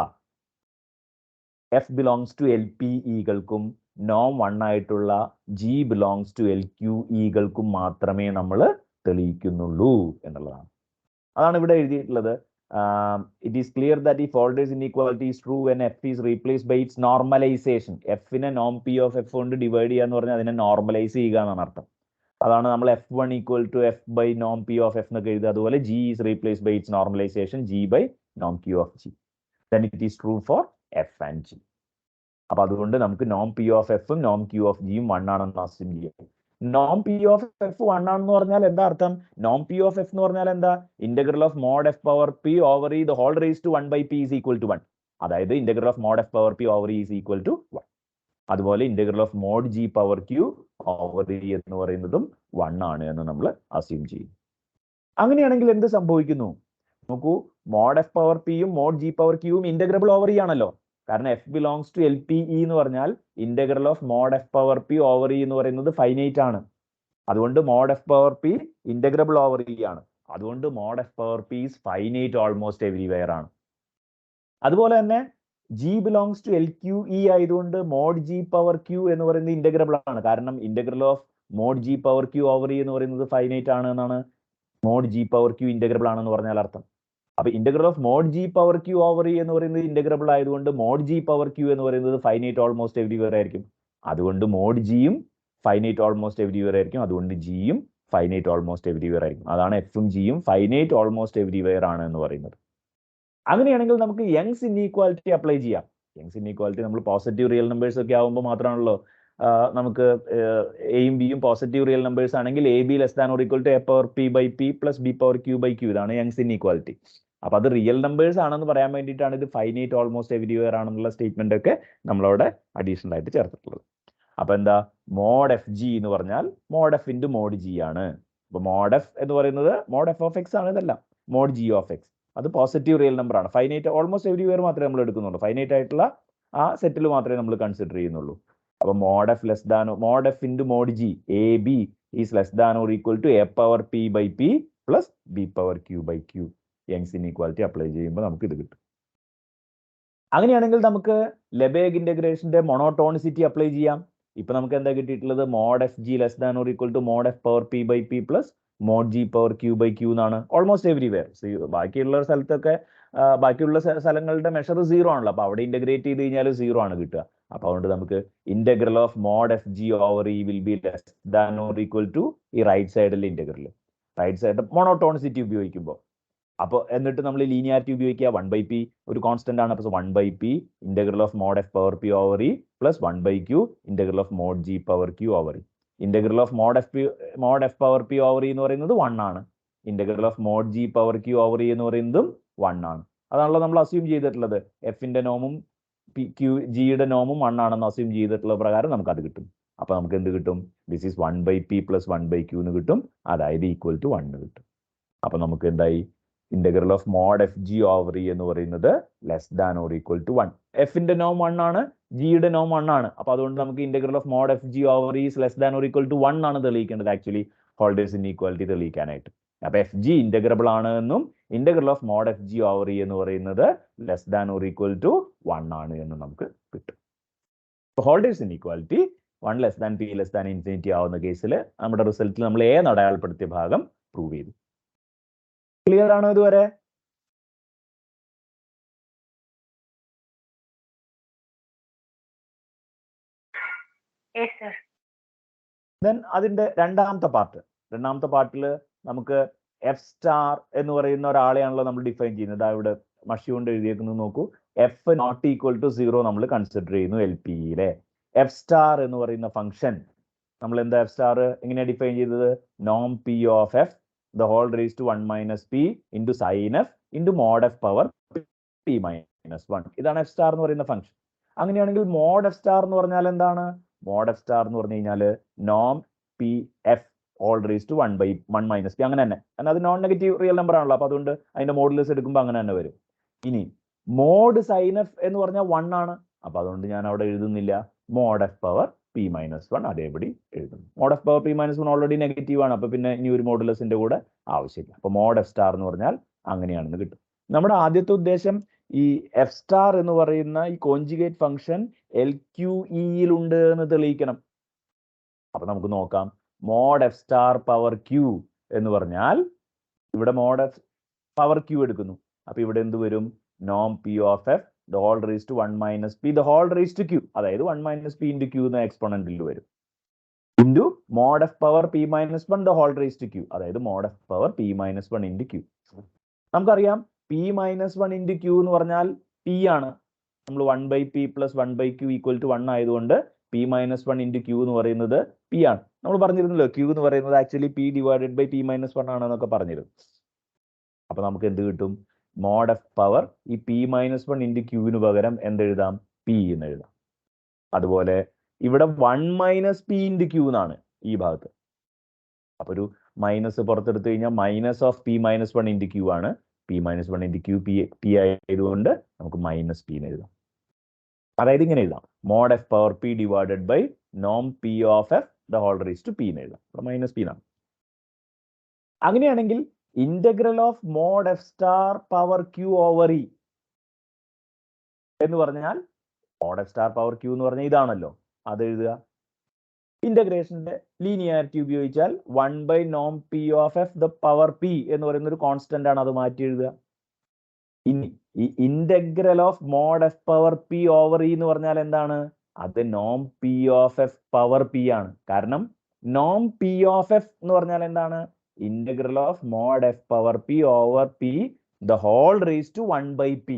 f belongs to L p ഇകൾക്കും നോം 1 ആയിട്ടുള്ള g belongs to L q ഇകൾക്കും മാത്രമേ നമ്മൾ തെളിയിക്കുന്നുള്ളൂ എന്നുള്ളതാണ്. അതാണ് ഇവിടെ എഴുതിയിട്ടുള്ളത്. It is clear that if Holder's inequality is true when f is replaced by its normalization. F-നെ നോം പി ഓഫ് എഫ് കൊണ്ട് ഡിവൈഡ് ചെയ്യാന്ന് പറഞ്ഞാൽ അതിനെ നോർമലൈസ് ചെയ്യുക എന്നാണ് അർത്ഥം. അതാണ് നമ്മൾ F1 equal to f by നോം പി ഓഫ് എഫ് എന്നൊക്കെ എഴുതുക. അതുപോലെ G is replaced by its normalization G by Noam Q of G. Then it is true for F and G. അപ്പൊ അതുകൊണ്ട് നമുക്ക് നോം പി ഓഫ് എഫും നോം ക്യൂ ഓഫ് ജിയും 1 ആണെന്ന് അസ്യൂം ചെയ്യാം. നോം പി ഓഫ് എഫ് 1 ആണെന്ന് പറഞ്ഞാൽ എന്താ അർത്ഥം? നോം പി ഓഫ് എഫ് എന്ന് പറഞ്ഞാൽ എന്താ? Integral of mod F power P over E the whole raise to 1 by p is equal to 1. അതായത് integral of mod F power P over E is equal to 1. അതുപോലെ integral of mod G power Q over E എന്ന് പറയുന്നതും 1 ആണ് എന്ന് നമ്മൾ assume ചെയ്യും. അങ്ങനെയാണെങ്കിൽ എന്ത് സംഭവിക്കുന്നു? നോക്കൂ, മോഡ് എഫ് പവർ പിയും മോഡ് ജി പവർ ക്യൂവും ഇന്റഗ്രബിൾ ഓവർ ഇ ആണല്ലോ. കാരണം F belongs to L P E എന്ന് പറഞ്ഞാൽ integral of mod F power P over E എന്ന് പറയുന്നത് ഫൈനൈറ്റ് ആണ്. അതുകൊണ്ട് mod F power P integrable over E ആണ്. അതുകൊണ്ട് mod F power P is finite almost everywhere ആണ്. അതുപോലെ തന്നെ G belongs to L Q E ആയതുകൊണ്ട് മോഡ് ജി പവർ ക്യൂ എന്ന് പറയുന്നത് ഇന്റഗ്രബിൾ ആണ്. കാരണം integral of mod G power Q over E എന്ന് പറയുന്നത് ഫൈനൈറ്റ് ആണ് എന്നാണ് mod G power q integrable ആണെന്ന് പറഞ്ഞാൽ അർത്ഥം. അപ്പൊ integral of mod G power Q over E എന്ന് പറയുന്നത് ഇന്റഗ്രബിൾ ആയതുകൊണ്ട് മോഡ് ജി പവർ ക്യൂ എന്ന് പറയുന്നത് ഫൈനൈറ്റ് ഓൾമോസ്റ്റ് എവരിവെയർ ആയിരിക്കും. അതുകൊണ്ട് മോഡ് ജിയും ഫൈനൈറ്റ് ഓൾമോസ്റ്റ് എവരിവെയർ ആയിരിക്കും. അതുകൊണ്ട് ജിയും ഫൈനൈറ്റ് ഓൾമോസ്റ്റ് എവരിവെയർ ആയിരിക്കും. അതാണ് എഫും ജിയും ഫൈനൈറ്റ് ഓൾമോസ്റ്റ് എവരിവെയർ ആണ് എന്ന് പറയുന്നത്. അങ്ങനെയാണെങ്കിൽ നമുക്ക് യങ്സ് ഇൻഈക്വാലിറ്റി അപ്ലൈ ചെയ്യാം. യങ്സ് ഇൻഈക്വാലിറ്റി നമ്മൾ പോസിറ്റീവ് റിയൽ നമ്പേഴ്സ് ഒക്കെ ആകുമ്പോൾ മാത്രമാണല്ലോ നമുക്ക് എയും ബിയും പോസിറ്റീവ് റിയൽ നമ്പേഴ്സ് ആണെങ്കിൽ a b less than or equal to a power p by p plus b power q by q. ഇതാണ് യങ്സ് ഇൻഈക്വാലിറ്റി. അപ്പൊ അത് റിയൽ നമ്പേഴ്സ് ആണെന്ന് പറയാൻ വേണ്ടിയിട്ടാണ് ഇത് ഫൈനൈറ്റ് ഓൾമോസ്റ്റ് എവരിവെയർ ആണെന്നുള്ള സ്റ്റേറ്റ്മെന്റ് ഒക്കെ നമ്മളവിടെ അഡീഷണൽ ആയിട്ട് ചേർത്തിട്ടുള്ളത്. അപ്പൊ എന്താ? മോഡ് എഫ് ജി എന്ന് പറഞ്ഞാൽ mod f into mod g ആണ്. അപ്പൊ മോഡ് എഫ് എന്ന് പറയുന്നത് മോഡ് എഫ് ഓഫ് എക്സ് ആണ്. ഇതല്ല മോഡ് ജി ഓഫ് എക്സ്. അത് പോസിറ്റീവ് റിയൽ നമ്പർ ആണ്. ഫൈനൈറ്റ് ഓൾമോസ്റ്റ് എവരിവെയർ മാത്രമേ നമ്മൾ എടുക്കുന്നുള്ളൂ. ഫൈനൈറ്റ് ആയിട്ടുള്ള ആ സെറ്റിൽ മാത്രമേ നമ്മൾ കൺസിഡർ ചെയ്യുന്നുള്ളൂ. അപ്പൊ mod f less than mod f into mod g a b is less than or equal to a power p by p plus b power q by q. Young's inequality apply ചെയ്യുമ്പോൾ നമുക്ക് ഇത് കിട്ടും. അങ്ങനെയാണെങ്കിൽ നമുക്ക് ലെബേഗ് ഇന്റഗ്രേഷന്റെ മൊണോട്ടോണിസിറ്റി apply ചെയ്യാം. ഇപ്പൊ നമുക്ക് എന്താ കിട്ടിയിട്ടുള്ളത്? Mod f g less than or equal to mod F power p by p plus mod G power q by q എന്നാണ് ഓൾമോസ്റ്റ് എവരിവെയർ. ബാക്കിയുള്ള സ്ഥലത്തൊക്കെ ബാക്കിയുള്ള സ്ഥലങ്ങളുടെ മെഷർ 0 ആണല്ലോ. അപ്പൊ അവിടെ ഇന്റഗ്രേറ്റ് ചെയ്ത് കഴിഞ്ഞാൽ 0 ആണ് കിട്ടുക. അപ്പൊ അതുകൊണ്ട് നമുക്ക് integral of mod f g over E will be less than or equal to ഈ റൈറ്റ് സൈഡിലെ ഇന്റഗ്രൽ. റൈറ്റ് സൈഡ് മൊണോട്ടോണിസിറ്റി ഉപയോഗിക്കുമ്പോൾ അപ്പോൾ എന്നിട്ട് നമ്മൾ ലീനിയാരിറ്റി ഉപയോഗിക്കുക. 1 ബൈ പി ഒരു കോൺസ്റ്റന്റ് ആണ്. അപ്പോൾ 1 by p integral of mod F power P over E plus 1 by q integral of mod G power Q over E. Integral of mod F power P over E എന്ന് പറയുന്നത് 1 ആണ്. Integral of mod G power Q over E എന്ന് പറയുന്നതും 1 ആണ്. അതാണല്ലോ നമ്മൾ assume ചെയ്തിട്ടുള്ളത്. എഫിന്റെ നോമും ജിയുടെ നോമും 1 ആണെന്ന് അസ്യൂം ചെയ്തിട്ടുള്ള പ്രകാരം നമുക്ക് അത് കിട്ടും. അപ്പൊ നമുക്ക് എന്ത് കിട്ടും? This is 1 by p plus 1 by q എന്ന് കിട്ടും. അതായത് ഈക്വൽ ടു 1 കിട്ടും. അപ്പൊ നമുക്ക് എന്തായി? Integral of mod f g over E എന്ന് പറയുന്നത് less than or equal to 1. എഫിന്റെ നോം 1 ആണ്, ജിയുടെ നോം 1 ആണ്. അപ്പൊ അതുകൊണ്ട് നമുക്ക് integral of mod f g over E less than or equal to 1 ആണ് തെളിയിക്കേണ്ടത് ആക്ച്വലി ഹോൾഡേഴ്സ് ഇൻഈക്വാലിറ്റി തെളിയിക്കാനായിട്ട്. അപ്പൊ എഫ് ജി ഇന്റഗ്രബിൾ ആണ് എന്നും integral of mod f g over E എന്ന് പറയുന്നത് less than or equal to 1 ആണ് എന്നും നമുക്ക് കിട്ടും. Holder's inequality 1 less than P less than infinity ആവുന്ന കേസിൽ നമ്മുടെ റിസൾട്ടിൽ നമ്മൾ എ അടയാളപ്പെടുത്തിയ ഭാഗം പ്രൂവ് ചെയ്തു. ക്ലിയർ ആണോ ഇതുവരെ? ദെൻ അതിന്റെ രണ്ടാമത്തെ പാർട്ടിൽ നമുക്ക് എഫ് സ്റ്റാർ എന്ന് പറയുന്ന ഒരാളെയാണല്ലോ നമ്മൾ ഡിഫൈൻ ചെയ്യുന്നത്. ഇവിടെ മഷി കൊണ്ട് എഴുതിയേക്കുന്നത് നോക്കൂ. എഫ് നോട്ട് ഈക്വൽ ടു 0 നമ്മൾ കൺസിഡർ ചെയ്യുന്നു എൽ പിയിലെ. എഫ് സ്റ്റാർ എന്ന് പറയുന്ന ഫംഗ്ഷൻ നമ്മൾ എന്താ എഫ് സ്റ്റാർ എങ്ങനെയാണ് ഡിഫൈൻ ചെയ്തത്? നോം P of F the whole raised to 1 minus p into sin f into mod f power p minus 1. ഇതാണ് f star എന്ന് പറയുന്ന ഫംഗ്ഷൻ. അങ്ങനെയാണെങ്കിൽ മോഡ് എഫ് സ്റ്റാർ എന്ന് പറഞ്ഞാൽ എന്താണ്? മോഡ് എഫ് സ്റ്റാർ എന്ന് പറഞ്ഞു കഴിഞ്ഞാൽ നോം P F whole raise to 1 / 1 minus P, അങ്ങനെ തന്നെ. കാരണം അത് നോൺ നെഗറ്റീവ് റിയൽ നമ്പർ ആണല്ലോ, അപ്പൊ അതുകൊണ്ട് അതിന്റെ മോഡുലസ് എടുക്കുമ്പോൾ അങ്ങനെ തന്നെ വരും. ഇനി മോഡ് സൈൻ എഫ് എന്ന് പറഞ്ഞാൽ 1 ആണ്, അപ്പൊ അതുകൊണ്ട് ഞാൻ അവിടെ എഴുതുന്നില്ല. Mod F power P minus 1 അതേപടി എഴുതുന്നു. Mod F power P minus 1 already negative ആണ്, അപ്പൊ പിന്നെ ഇനി ഒരു മോഡുലസിന്റെ കൂടെ ആവശ്യമില്ല. അപ്പൊ മോഡ് എഫ് സ്റ്റാർ എന്ന് പറഞ്ഞാൽ അങ്ങനെയാണെന്ന് കിട്ടും. നമ്മുടെ ആദ്യത്തെ ഉദ്ദേശം ഈ എഫ് സ്റ്റാർ എന്ന് പറയുന്ന ഈ കോൺജുഗേറ്റ് ഫംഗ്ഷൻ LQE ഉണ്ട് എന്ന് തെളിയിക്കണം. അപ്പൊ നമുക്ക് നോക്കാം. Mod F star power Q എന്ന് പറഞ്ഞാൽ ഇവിടെ മോഡ് എഫ് പവർ ക്യൂ എടുക്കുന്നു. അപ്പൊ ഇവിടെ എന്ത് വരും? നോം P of F the whole raised to 1 minus p the whole raised to q, അതായത് 1 minus p into q എന്ന എക്സ്പോണന്റിൽ വരും, into mod f power p minus 1 the whole raised to q, അതായത് mod f power p minus 1 into q. നമുക്കറിയാം p minus 1 into q എന്ന് പറഞ്ഞാൽ p ആണ്. നമ്മൾ 1/p plus 1/q equal to 1 ആയതുകൊണ്ട് p minus 1 into q എന്ന് പറയുന്നത് p ആണ്. നമ്മൾ പറഞ്ഞിരുന്നല്ലോ q എന്ന് പറയുന്നത് actually p divided by p minus 1 ആണെന്നൊക്കെ പറഞ്ഞിരുന്നു. അപ്പൊ നമുക്ക് എന്ത് കിട്ടും? മോഡ് എഫ് പവർ ഈ പി മൈനസ് 1 ഇൻറ്റു ക്യൂവിന് പകരം എന്തെഴുതാം? പി എന്ന് എഴുതാം. അതുപോലെ ഇവിടെ 1 മൈനസ് പി ഇൻറ്റു ക്യൂ എന്നാണ് ഈ ഭാഗത്ത്. അപ്പൊ ഒരു മൈനസ് പുറത്തെടുത്തു കഴിഞ്ഞാൽ minus of P minus 1 into Q ആണ്. P minus 1 into Q P ആയതുകൊണ്ട് നമുക്ക് മൈനസ് പി എന്ന് എഴുതാം. അതായത് ഇങ്ങനെ എഴുതാം, mod F power P divided by നോം P of F the whole raise to P എന്ന് എഴുതാം. അപ്പൊ മൈനസ് പി എന്നാണ്. അങ്ങനെയാണെങ്കിൽ integral of mod F star power Q over E എന്ന് പറഞ്ഞാൽ mod F star power Q എന്ന് പറഞ്ഞാൽ ഇതാണല്ലോ, അത് എഴുതുക. ഇന്റഗ്രേഷന്റെ ലീനിയാരിറ്റി ഉപയോഗിച്ചാൽ 1 ബൈ നോം P of F the power p എന്ന് പറയുന്ന ഒരു കോൺസ്റ്റന്റ് ആണ്, അത് മാറ്റി എഴുതുക. ഇനി ഈ integral of mod F power P over E എന്ന് പറഞ്ഞാൽ എന്താണ്? അത് നോം P of F power P ആണ്. കാരണം നോം പി ഓഫ് എഫ് എന്ന് പറഞ്ഞാൽ എന്താണ്? Integral of mod F power P over P the whole raise to 1 by P,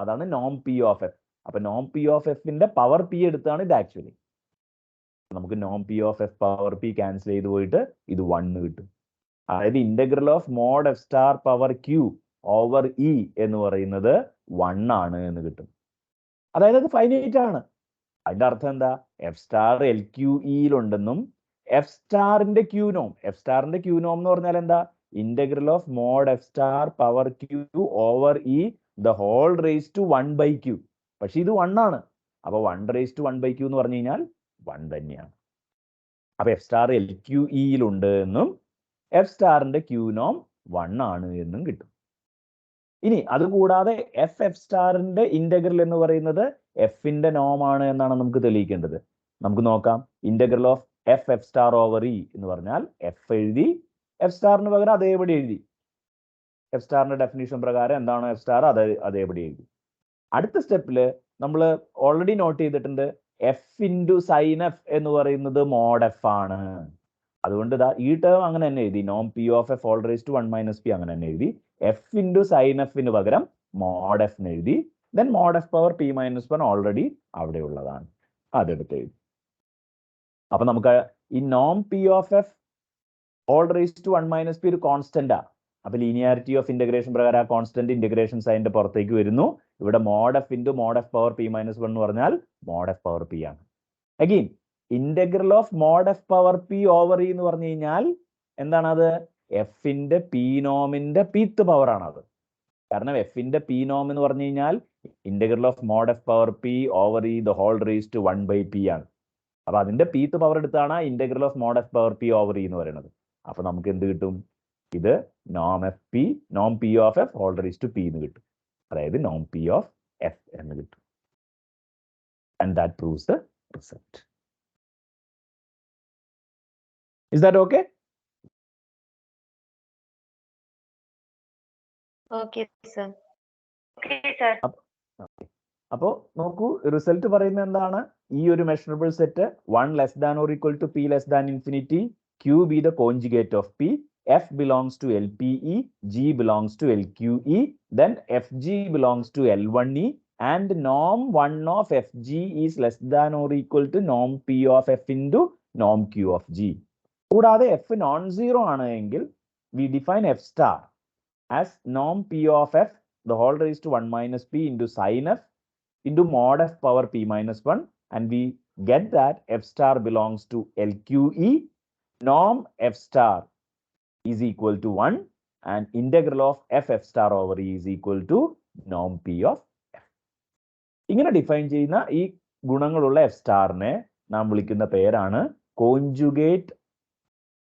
അതാണ് നോം പി ഓഫ് എഫ്. അപ്പൊ നോം പി ഓഫ് എഫിന്റെ പവർ പി എടുത്താണ് ഇത് ആക്ച്വലി. നമുക്ക് നോം P of F power P cancel ചെയ്ത് പോയിട്ട് ഇത് 1 കിട്ടും. അതായത് integral of mod F star power Q over E എന്ന് പറയുന്നത് 1 ആണ് എന്ന് കിട്ടും. അതായത് അത് ഫൈനൈറ്റ് ആണ്. അതിന്റെ അർത്ഥം എന്താ? എഫ് സ്റ്റാർ LQE-യിലുണ്ടെന്നും എഫ് സ്റ്റാറിന്റെ ക്യൂനോം എന്ന് പറഞ്ഞാൽ എന്താ? Integral of mod F star power Q over E the whole raise to 1 by q. പക്ഷെ ഇത് 1 ആണ്. അപ്പൊ 1 റേസ് ടു 1 ബൈ ക്യൂ എന്ന് പറഞ്ഞു കഴിഞ്ഞാൽ 1 തന്നെയാണ്. അപ്പൊ എഫ് സ്റ്റാർ LQE-യിലുണ്ട് എന്നും എഫ് സ്റ്റാറിന്റെ ക്യൂനോം 1 ആണ് എന്നും കിട്ടും. ഇനി അതുകൂടാതെ എഫ് സ്റ്റാറിന്റെ ഇന്റഗ്രൽ എന്ന് പറയുന്നത് എഫിന്റെ നോം ആണ് എന്നാണ് നമുക്ക് തെളിയിക്കേണ്ടത്. നമുക്ക് നോക്കാം. Integral of F star over E എന്ന് പറഞ്ഞാൽ എഫ് എഴുതി, എഫ് സ്റ്റാറിന് പകരം അതേപടി എഴുതി. എഫ് സ്റ്റാറിന്റെ ഡെഫിനിഷൻ പ്രകാരം എന്താണോ എഫ് സ്റ്റാർ അതേപടി എഴുതി. അടുത്ത സ്റ്റെപ്പില് നമ്മൾ ഓൾറെഡി നോട്ട് ചെയ്തിട്ടുണ്ട്, എഫ് ഇൻറ്റു സൈൻ എഫ് എന്ന് പറയുന്നത് മോഡ് എഫ് ആണ്. അതുകൊണ്ട് ഈ ടേം അങ്ങനെ തന്നെ എഴുതി, നോം P of F whole raise to 1 minus P അങ്ങനെ തന്നെ എഴുതി. എഫ് ഇൻറ്റു സൈൻ എഫിന് പകരം മോഡ് എഫ് എഴുതി. Then mod F power P minus 1 already അവിടെ ഉള്ളതാണ്, അതെടുത്ത് എഴുതി. അപ്പൊ നമുക്ക് ഈ നോം P of F whole raise to 1 minus P ഒരു കോൺസ്റ്റന്റാ. അപ്പൊ ലീനിയാരിറ്റി ഓഫ് ഇന്റഗ്രേഷൻ പ്രകാരം ആ കോൺസ്റ്റന്റ് ഇന്റഗ്രേഷൻ സൈനിന്റെ പുറത്തേക്ക് വരുന്നു. ഇവിടെ mod f into mod F power P minus 1 എന്ന് പറഞ്ഞാൽ മോഡ് എഫ് പവർ പി ആണ്. Again integral of mod F power P over E എന്ന് പറഞ്ഞു കഴിഞ്ഞാൽ എന്താണത്? എഫിന്റെ പി നോമിന്റെ പീത്ത് പവർ ആണത്. കാരണം എഫിന്റെ പി നോം എന്ന് പറഞ്ഞു കഴിഞ്ഞാൽ integral of mod F power P over E the whole raise to 1 by P ആണ്. അപ്പൊ അതിന്റെ പീത്ത് പവർ എടുത്താണ് integral of mod F power P over E എന്ന് പറയുന്നത്. അപ്പൊ നമുക്ക് എന്ത് കിട്ടും? ഇത് നോം P of F whole raise to P എന്ന് കിട്ടും. അതായത് നോം പി ഓഫ് എഫ് എന്ന് കിട്ടും. And that proves the result. Is that okay? Okay, sir. Okay, sir. അപ്പോ നോക്കൂ, റിസൾട്ട് പറയുന്നത് എന്താണ്? ഈ ഒരു measurable set 1 less than or equal to p less than infinity, q be the conjugate of p, f belongs to LPE, g belongs to LQE, then fg belongs to L1e, and norm 1 of fg is less than or equal to norm p of f into norm q of g. കൂടാതെ F non zero ആണ് എങ്കിൽ we define f star as norm p of f the whole raised to 1 minus p into sin f into mod f power p minus 1, and we get that f star belongs to LQE. Norm f star is equal to 1 and integral of f star over E is equal to norm p of f. ഇങ്ങനെ define ചെയ്യുന്ന ഈ ഗുണങ്ങളുള്ള f സ്റ്റാറിനെ നാം വിളിക്കുന്ന പേരാണ് conjugate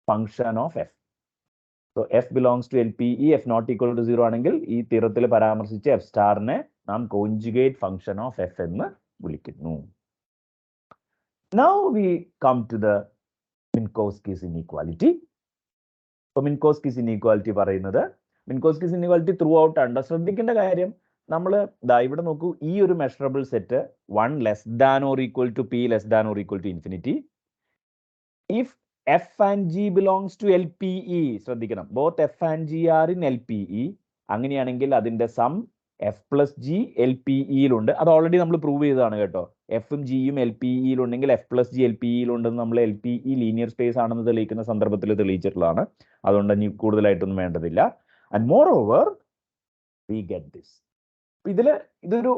function of f. So f belongs to LPE, f not equal to 0 ആണെങ്കിൽ ഈ തിയറത്തിൽ പരാമർശിച്ച എഫ് സ്റ്റാറിനെ നാം കോൺജുഗേറ്റ് ഫംഗ്ഷൻ ഓഫ് എഫ് എന്ന് വിളിക്കുന്നു. Now we come to the Minkowski's inequality. So Minkowski's inequality പറയുന്നത് Minkowski's inequality ത്രൂ ഔട്ട് ഉണ്ട്. ശ്രദ്ധിക്കേണ്ട കാര്യം, നമ്മൾ ഇവിടെ നോക്കൂ, ഈ ഒരു measurable set 1 less than or equal to p less than or equal to infinity. If f and g belongs to LPE, ശ്രദ്ധിക്കണം, both f and g are in LPE, അങ്ങനെയാണെങ്കിൽ അതിന്റെ സം f പ്ലസ് ജി LPEയിലുണ്ട്. അത് already നമ്മൾ prove ചെയ്തതാണ് കേട്ടോ. എഫും ജിയും LPEയിലുണ്ടെങ്കിൽ f plus G LPEയിലുണ്ടെന്ന് നമ്മൾ LPE ലീനിയർ സ്പേസ് ആണെന്ന് തെളിയിക്കുന്ന സന്ദർഭത്തിൽ തെളിയിച്ചിട്ടുള്ളതാണ്. അതുകൊണ്ട് ഇനി കൂടുതലായിട്ടൊന്നും വേണ്ടതില്ല. And moreover we get this. ഇതൊരു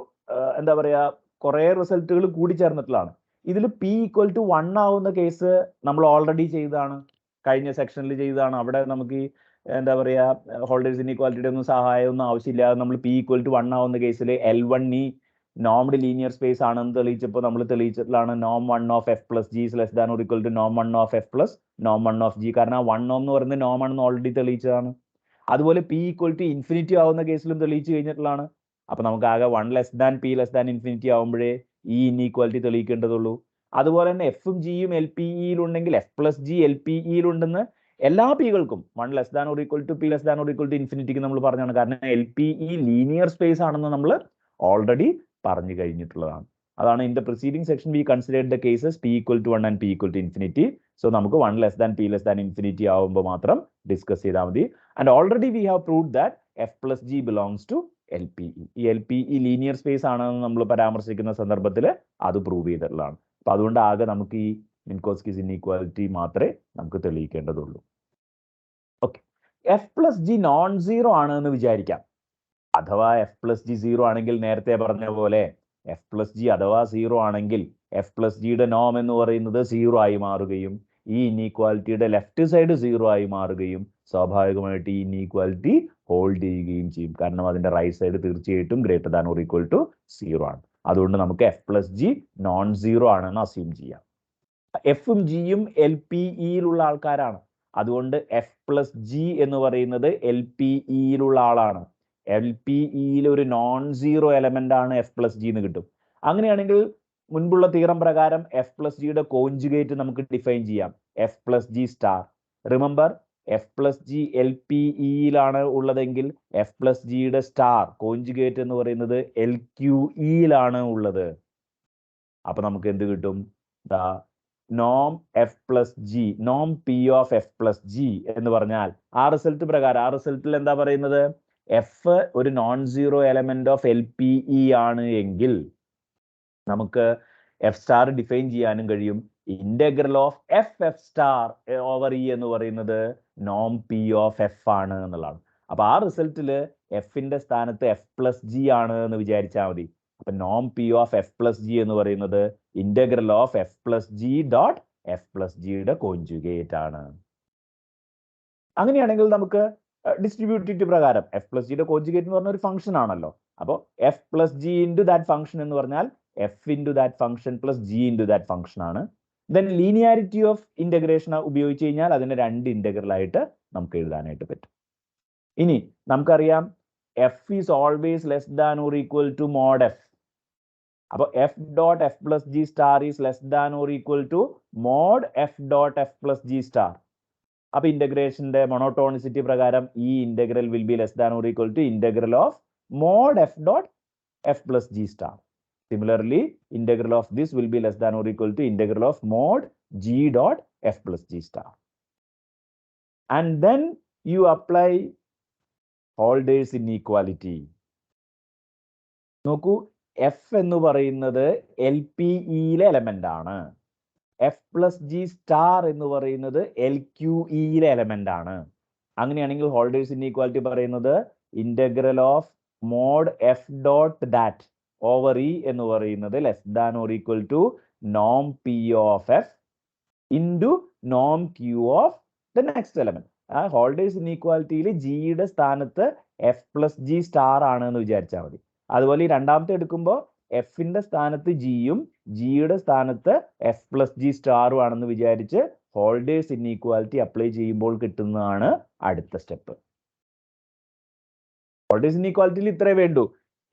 എന്താ പറയാ, കുറെ റിസൾട്ടുകൾ കൂടി ചേർന്നിട്ടുള്ളതാണ്. ഇതിൽ p ഈക്വൽ ടു 1 ആവുന്ന കേസ് നമ്മൾ ഓൾറെഡി ചെയ്തതാണ്, കഴിഞ്ഞ സെക്ഷനിൽ ചെയ്തതാണ്. അവിടെ നമുക്ക് ഈ എന്താ പറയാ, ഹോൾഡേഴ്സ് ഇൻഇക്വാലിറ്റിയുടെ ഒന്നും സഹായമൊന്നും ആവശ്യമില്ലാതെ നമ്മൾ p ഈക്വൽ ടു 1 ആവുന്ന കേസിൽ L1 നോംഡ് ലീനിയർ സ്പേസ് ആണെന്ന് തെളിയിച്ചപ്പോൾ നമ്മൾ തെളിയിച്ചിട്ടുള്ളതാണ് നോം 1 of F plus g less than or equal to നോം 1 ഓഫ് എഫ് പ്ലസ് നോം 1 ഓഫ് ജി. കാരണം 1 എന്ന് പറയുന്നത് നോം ആണെന്ന് ഓൾറെഡി തെളിയിച്ചതാണ്. അതുപോലെ p ഈക്വൽ ടു ഇൻഫിനിറ്റി ആവുന്ന കേസിലും തെളിയിച്ചു കഴിഞ്ഞിട്ടുള്ളതാണ്. അപ്പൊ നമുക്ക് ആകെ 1 less than p less than infinity ആവുമ്പോഴേ ഈ ഇൻഇക്വാലിറ്റി തെളിയിക്കേണ്ടതുള്ളൂ. അതുപോലെ തന്നെ എഫും ജിയും LPEയിലുണ്ടെങ്കിൽ എഫ് പ്ലസ് ജി LPEയിലുണ്ടെന്ന് എല്ലാ പികൾക്കും 1 less than or equal to p less than or equal to ഇൻഫിനിറ്റിക്ക് നമ്മൾ പറഞ്ഞാണ്. കാരണം LPE ലീനിയർ സ്പേസ് ആണെന്ന് നമ്മൾ ഓൾറെഡി പറഞ്ഞു കഴിഞ്ഞിട്ടുള്ളതാണ്. അതാണ് in the preceding section we considered the cases p equal to 1 and p equal to infinity. So നമുക്ക് 1 less than p less than infinity ആവുമ്പോൾ മാത്രം ഡിസ്കസ് ചെയ്താൽ മതി. And already we have proved that f plus g belongs to LPE. ഈ LPE linear space ആണെന്ന് നമ്മൾ പരാമർശിക്കുന്ന സന്ദർഭത്തിൽ അത് പ്രൂവ് ചെയ്തിട്ടുള്ളതാണ്. അപ്പൊ അതുകൊണ്ട് ആകെ നമുക്ക് ഈ മിൻകോസ്കിസ് ഇൻഇക്വാലിറ്റി മാത്രമേ നമുക്ക് തെളിയിക്കേണ്ടതുള്ളൂ. Okay, F plus G non zero ആണ് എന്ന് വിചാരിക്കാം. അഥവാ എഫ് പ്ലസ് ജി 0 ആണെങ്കിൽ നേരത്തെ പറഞ്ഞ പോലെ എഫ് പ്ലസ് ജി അഥവാ 0 ആണെങ്കിൽ എഫ് പ്ലസ് ജിയുടെ നോം എന്ന് പറയുന്നത് 0 ആയി മാറുകയും ഈ ഇൻഇക്വാലിറ്റിയുടെ ലെഫ്റ്റ് സൈഡ് 0 ആയി മാറുകയും സ്വാഭാവികമായിട്ട് ഈ ഇൻഇക്വാലിറ്റി ഹോൾഡ് ചെയ്യുകയും ചെയ്യും. കാരണം അതിന്റെ റൈറ്റ് സൈഡ് തീർച്ചയായിട്ടും greater than or equal to 0 ആണ്. അതുകൊണ്ട് നമുക്ക് എഫ് പ്ലസ് ജി നോൺ സീറോ ആണെന്ന് അസ്യൂം ചെയ്യാം. എഫും ജിയും LPEയിലുള്ള ആൾക്കാരാണ്. അതുകൊണ്ട് എഫ് പ്ലസ് ജി എന്ന് പറയുന്നത് LPEയിലുള്ള ആളാണ്. LPEയിൽ ഒരു നോൺ സീറോ എലമെന്റ് ആണ് എഫ് പ്ലസ് ജി എന്ന് കിട്ടും. അങ്ങനെയാണെങ്കിൽ മുൻപുള്ള തിയറം പ്രകാരം എഫ് പ്ലസ് ജിയുടെ കോൺജുഗേറ്റ് നമുക്ക് ഡിഫൈൻ ചെയ്യാം, F plus G star. Remember, F plus G LPEയിലാണ് ഉള്ളതെങ്കിൽ എഫ് പ്ലസ് ജിയുടെ സ്റ്റാർ കോൺജുഗേറ്റ് എന്ന് പറയുന്നത് LQEയിലാണ് ഉള്ളത്. അപ്പൊ നമുക്ക് എന്ത് കിട്ടും? നോം എഫ് പ്ലസ് ജി, നോം P of F plus G എന്ന് പറഞ്ഞാൽ ആ റിസൾട്ട് പ്രകാരം, ആ റിസൾട്ടിൽ എന്താ പറയുന്നത്? എഫ് ഒരു non zero element of LPE ആണ് എങ്കിൽ നമുക്ക് എഫ് സ്റ്റാർ ഡിഫൈൻ ചെയ്യാനും കഴിയും. Integral of F star over E എന്ന് പറയുന്നത് നോം പി ഓഫ് എഫ് ആണ് എന്നുള്ളതാണ്. അപ്പൊ ആ റിസൾട്ടില് എഫിന്റെ സ്ഥാനത്ത് എഫ് പ്ലസ് ജി ആണ് എന്ന് വിചാരിച്ചാൽ മതി. അപ്പൊ നോം P of F plus G എന്ന് പറയുന്നത് integral of F plus G dot F plus ജിയുടെ കോൺജുഗേറ്റ് ആണ്. അങ്ങനെയാണെങ്കിൽ നമുക്ക് ഡിസ്ട്രിബ്യൂട്ടിവിറ്റി പ്രകാരം എഫ് പ്ലസ് ജിയുടെ കോൺജുഗേറ്റ് എന്ന് പറഞ്ഞ ഒരു ഫംഗ്ഷൻ ആണല്ലോ. അപ്പോൾ F plus G into that function എന്ന് പറഞ്ഞാൽ F into that function plus G into that function ആണ്. ദെൻ ലീനിയാരിറ്റി ഓഫ് ഇന്റഗ്രേഷൻ ഉപയോഗിച്ച് കഴിഞ്ഞാൽ അതിനെ 2 ഇന്റഗ്രൽ ആയിട്ട് നമുക്ക് എഴുതാനായിട്ട് പറ്റും. ഇനി നമുക്കറിയാം F is always less than or equal to mod F. അപ്പോൾ F dot F plus G star is less than or equal to mod F dot F plus G star. അപ്പൊ ഇന്റഗ്രേഷന്റെ മൊണോട്ടോണിസിറ്റി പ്രകാരം ഈ integral will be less than or equal to integral of mod F dot F plus G star. Similarly, integral of this will be less than or equal to integral of mod g dot f plus g star. And then you apply Holder's inequality. നോക്കൂ, F എന്ന് പറയുന്നത് LPEയിലെ element ആണ്. F plus G star എന്ന് പറയുന്നത് LQEയിലെ element ആണ്. അങ്ങനെയാണെങ്കിൽ holders inequality പറയുന്നത് integral of mod F dot that over E എന്ന് പറയുന്നത് less than or equal to Noam P of F into Noam Q of the next element. ആ holders ഇൻഈക്വാലിറ്റിയിൽ ജിയുടെ സ്ഥാനത്ത് എഫ് പ്ലസ് ജി സ്റ്റാർ ആണ് എന്ന് വിചാരിച്ചാൽ മതി. അതുപോലെ ഈ രണ്ടാമത്തെ എടുക്കുമ്പോൾ എഫിന്റെ സ്ഥാനത്ത് ജിയും ജിയുടെ സ്ഥാനത്ത് എഫ് പ്ലസ് ജി സ്റ്റാറും ആണെന്ന് വിചാരിച്ച് ഹോൾഡേഴ്സ് ഇൻഈക്വാലിറ്റി അപ്ലൈ ചെയ്യുമ്പോൾ കിട്ടുന്നതാണ് അടുത്ത സ്റ്റെപ്പ്. ഹോൾഡേഴ്സ് ഇൻഈക്വാലിറ്റിയിൽ ഇത്രേ വേണ്ടൂ.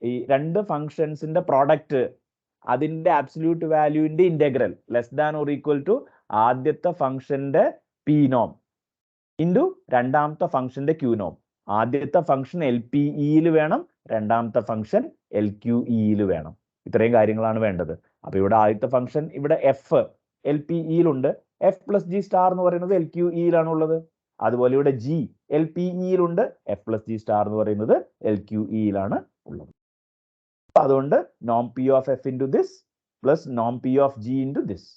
ഈ രണ്ട് ഫംഗ്ഷൻസിന്റെ പ്രോഡക്റ്റ് അതിന്റെ ആബ്സല്യൂട്ട് വാല്യൂവിന്റെ integral less than or equal to ആദ്യത്തെ ഫംഗ്ഷന്റെ പി നോം ഇൻറ്റു രണ്ടാമത്തെ ഫംഗ്ഷന്റെ ക്യൂ നോം. ആദ്യത്തെ ഫംഗ്ഷൻ എൽ പി ഇയിൽ വേണം, രണ്ടാമത്തെ ഫംഗ്ഷൻ എൽ ക്യു ഇയിൽ വേണം. ഇത്രയും കാര്യങ്ങളാണ് വേണ്ടത്. അപ്പൊ ഇവിടെ ആദ്യത്തെ ഫംഗ്ഷൻ ഇവിടെ F L P ഇയിലുണ്ട്, F plus G star എന്ന് പറയുന്നത് എൽ ക്യു ഇയിലാണ് ഉള്ളത്. അതുപോലെ ഇവിടെ G L P ഇയിലുണ്ട്, F plus G star എന്ന് പറയുന്നത് എൽ ക്യു ഇയിലാണ് ഉള്ളത്. അതുകൊണ്ട് നോം P of F into this plus Noam P of g into this.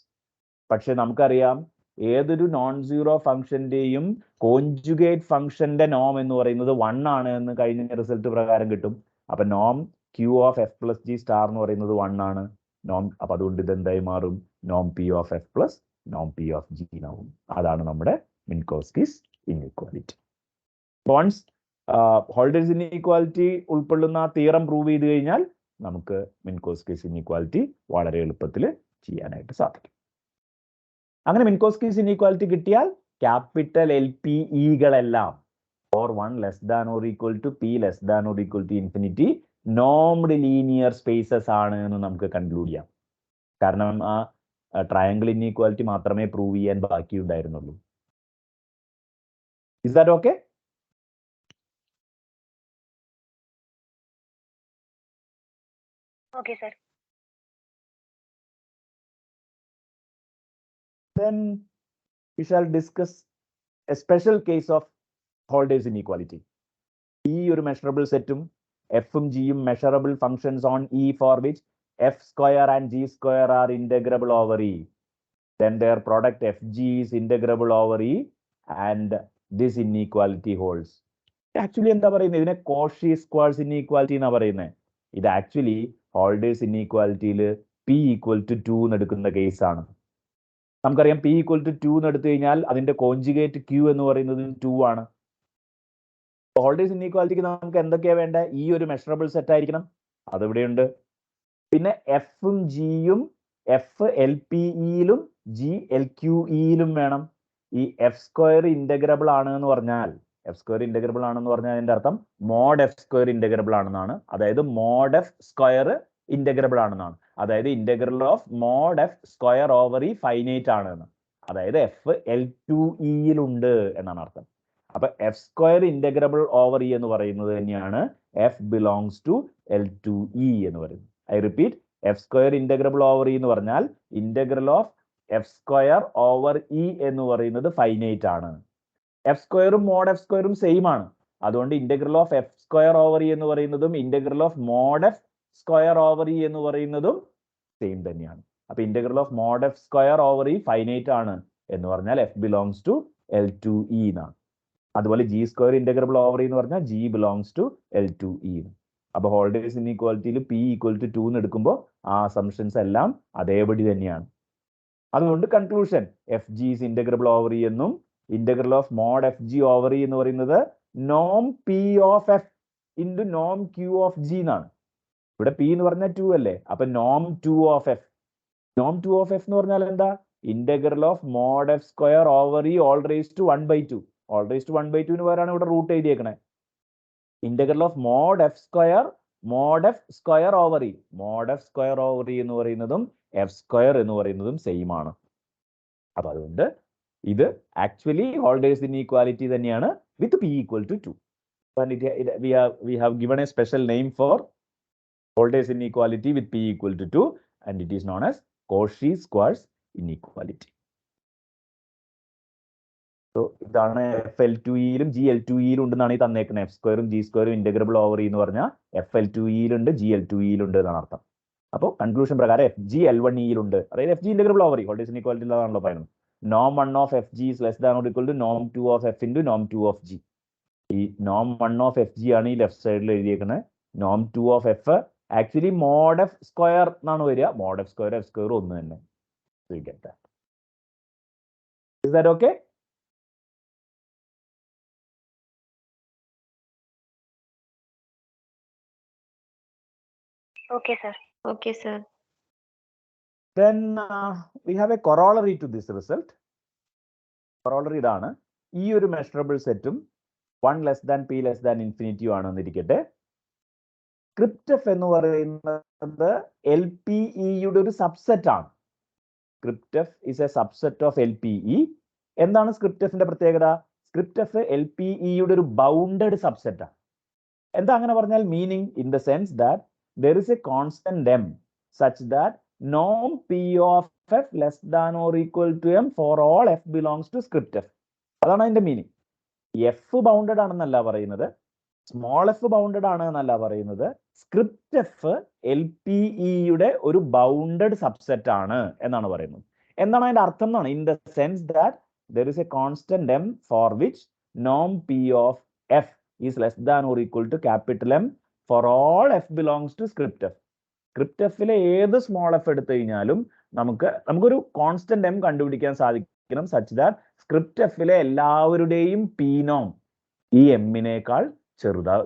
പക്ഷെ നമുക്കറിയാം ഏതൊരു നോൺ സീറോ ഫംഗ്ഷന്റെയും കോൺജുഗേറ്റ് ഫംഗ്ഷന്റെ നോം എന്ന് പറയുന്നത് 1 ആണ് എന്ന് കഴിഞ്ഞ റിസൾട്ട് പ്രകാരം കിട്ടും. അപ്പൊ നോം Q of F plus G star എന്ന് പറയുന്നത് 1 ആണ് നോം. അപ്പൊ അതുകൊണ്ട് ഇത് എന്തായി മാറും? നോം P of F plus Noam P of G ആവും. അതാണ് നമ്മുടെ മിൻകോസ്കിസ് ഇൻഇക്വാലിറ്റി. വൺസ് ഹോൾഡേഴ്സ് ഇൻഇക്വാലിറ്റി ഉൾക്കൊള്ളുന്ന തിയറം പ്രൂവ് ചെയ്ത് കഴിഞ്ഞാൽ നമുക്ക് മിൻകോസ്കിസ് ഇൻഇക്വാലിറ്റി വളരെ എളുപ്പത്തിൽ ചെയ്യാനായിട്ട് സാധിക്കും. അങ്ങനെ മിൻകോസ്കിസ് ഇൻഇക്വാലിറ്റി കിട്ടിയാൽ ക്യാപിറ്റൽ എൽ പി ഇകളെല്ലാം for 1 less than or equal to P less than or equal to infinity normed linear spaces ആണ് എന്ന് നമുക്ക് കൺക്ലൂഡ് ചെയ്യാം. കാരണം ആ ട്രയാങ്കിൾ ഇൻഇക്വാലിറ്റി മാത്രമേ പ്രൂവ് ചെയ്യാൻ ബാക്കി ഉണ്ടായിരുന്നുള്ളൂ. Is that okay? Okay, sir. Then we shall discuss a special case of Haldane inequality. E ഒരു measurable സെറ്റും എഫും ജിയും measurable functions on E for which f square and g square are integrable over E. Then their product fg is integrable over E and this inequality holds. Actually എന്താ പറയുന്നത്? ഇതിനെ Cauchy squares inequality എന്നാ പറയുന്നത്. ഇത് actually Holder's ഇൻഇക്വാലിറ്റിയിൽ P equal to 2 എന്ന് എടുക്കുന്ന കേസാണ്. നമുക്കറിയാം പി ഈക്വൽ ടു 2 എന്ന് എടുത്തു കഴിഞ്ഞാൽ അതിന്റെ കോൺജുഗേറ്റ് ക്യൂ എന്ന് പറയുന്നത് 2 ആണ്. ഹോൾഡേഴ്സ് ഇൻഇക്വാലിറ്റിക്ക് നമുക്ക് എന്തൊക്കെയാ വേണ്ട? ഈ ഒരു മെഷറബിൾ സെറ്റ് ആയിരിക്കണം, അതിവിടെയുണ്ട്. പിന്നെ എഫും ജിയും എഫ് എൽ പി ഇയിലും ജി എൽ ക്യു ഇയിലും വേണം. ഈ എഫ് സ്ക്വയർ ഇന്റഗ്രബിൾ ആണ് എന്ന് പറഞ്ഞാൽ അതിന്റെ അർത്ഥം മോഡ് എഫ് സ്ക്വയർ ഇന്റഗ്രബിൾ ആണെന്നാണ്. അതായത് മോഡ് എഫ് സ്ക്വയർ ഇന്റഗ്രബിൾ ആണെന്നാണ്. അതായത് integral of mod f square over E finite ആണ് എന്ന്. അതായത് എഫ് എൽ ടു ഇയിലുണ്ട് എന്നാണ് അർത്ഥം. അപ്പൊ f square integrable over E എന്ന് പറയുന്നത് തന്നെയാണ് f belongs to L two E എന്ന് പറയുന്നത്. I repeat, f square integrable over E എന്ന് പറഞ്ഞാൽ integral of f square over E എന്ന് പറയുന്നത് ഫൈനൈറ്റ് ആണ്. എഫ് സ്ക്വയറും മോഡ് എഫ് സ്ക്വയറും സെയിം ആണ്. അതുകൊണ്ട് integral of f square over E എന്ന് പറയുന്നതും integral of mod f square over E എന്ന് പറയുന്നതും സെയിം തന്നെയാണ്. അപ്പൊ integral of mod f square over E finite ആണ് എന്ന് പറഞ്ഞാൽ f belongs to L two E എന്നാണ്. അതുപോലെ g square integrable over E എന്ന് പറഞ്ഞാൽ g belongs to L two E. അപ്പൊ ഹോൾഡേഴ്സ് ഇൻഇക്വാലിറ്റിയിൽ പി ഈക്വൽ ടു 2 എന്ന് എടുക്കുമ്പോൾ ആ അസംഷൻസ് എല്ലാം അതേപടി തന്നെയാണ്. അതുകൊണ്ട് conclusion F G is integrable over E എന്നും integral of mod f g over E എന്ന് പറയുന്നത് നോം P of F into Noam Q of G എന്നാണ്. ഇവിടെ പി എന്ന് പറഞ്ഞാൽ 2 അല്ലേ? അപ്പൊ നോം 2 of F. Noam 2 of F എന്ന് പറഞ്ഞാൽ എന്താ? Integral of mod f square over E whole raise to 1/2. Whole raise to 1/2 പകരമാണ് ഇവിടെ root എഴുതിയേക്കണേ. Integral of mod f square over E. Mod f square over E എന്ന് പറയുന്നതും F square എന്ന് പറയുന്നതും same ആണ്. അപ്പൊ അതുകൊണ്ട് ഇത് ആക്ച്വലി ഹോൾഡേഴ്സ് ഇൻഇക്വാലിറ്റി തന്നെയാണ് with p equal to 2. We have given a special name for Haldane inequality with p equal to 2 and it is known as Cauchy squares inequality. So ഇതാണ് F L two ഇയിലും G L two ഇയിലും ഉണ്ടെന്നാണ് ഈ തന്നേക്കുന്നത്. F സ്ക്വയറും G സ്ക്വയറും integrable over E എന്ന് പറഞ്ഞാൽ എഫ് എൽ ടു ഇയിലുണ്ട് ജി എൽ ടു ഇയിലുണ്ട് എന്നാണ് അർത്ഥം. അപ്പോൾ കൺക്ലൂഷൻ പ്രകാരം എഫ് ജി എൽ വൺ ഇയിലുണ്ട്, അതായത് F G integrable over E Holder's inequality ഉള്ളതാണല്ലോ പറയുന്നത്. നോം 1 of F G is less than or equal to നോം 2 ഓഫ് എഫ് ഇൻറ്റു നോം 2 ഓഫ് ജി. ഈ നോം 1 ഓഫ് എഫ് ജി ആണ് ഈ ലെഫ്റ്റ് സൈഡിൽ എഴുതിയേക്കുന്നത്. നോം 2 of f actually mod f square എന്നാണ് വരിക. മോഡ് എഫ് സ്ക്വയർ ഒന്ന് തന്നെ. Is that okay? Okay, sir. Okay, sir. Then we have a corollary to this result. Corollary ഇതാണ്. ഈ ഒരു മെഷറബിൾ സെറ്റും 1 less than P less than infinity ആണെന്നിരിക്കട്ടെ. Script F എന്ന് പറയുന്നത് എൽ പി ഇയുടെ ഒരു സബ്സെറ്റ് ആണ്. Script F is A subset of L P E. എന്താണ് സ്ക്രിപ്റ്റ് എഫിന്റെ പ്രത്യേകത? സ്ക്രിപ്റ്റ് എഫ് എൽ പി ഇയുടെ ഒരു ബൗണ്ടഡ് സബ്സെറ്റ് ആണ്. എന്താ അങ്ങനെ പറഞ്ഞാൽ? Meaning in the sense that there is a constant m such that norm p of f less than or equal to m for all f belongs to script f. അതാണ് അതിന്റെ meaning. F bounded ആണെന്നല്ല പറയുന്നത്, small F bounded ആണ് എന്നല്ല പറയുന്നത്. Script F L P ഇയുടെ ഒരു bounded subset ആണ് എന്നാണ് പറയുന്നത്. എന്താണ് അതിന്റെ അർത്ഥം എന്നാണ്? In the sense that there is a constant m for which norm p of f is less than or equal to capital M for all f belongs to script f. Script എഫിലെ ഏത് small F എടുത്തു കഴിഞ്ഞാലും നമുക്കൊരു constant M കണ്ടുപിടിക്കാൻ സാധിക്കണം such that script എഫിലെ എല്ലാവരുടെയും P നോം ഈ എമ്മിനേക്കാൾ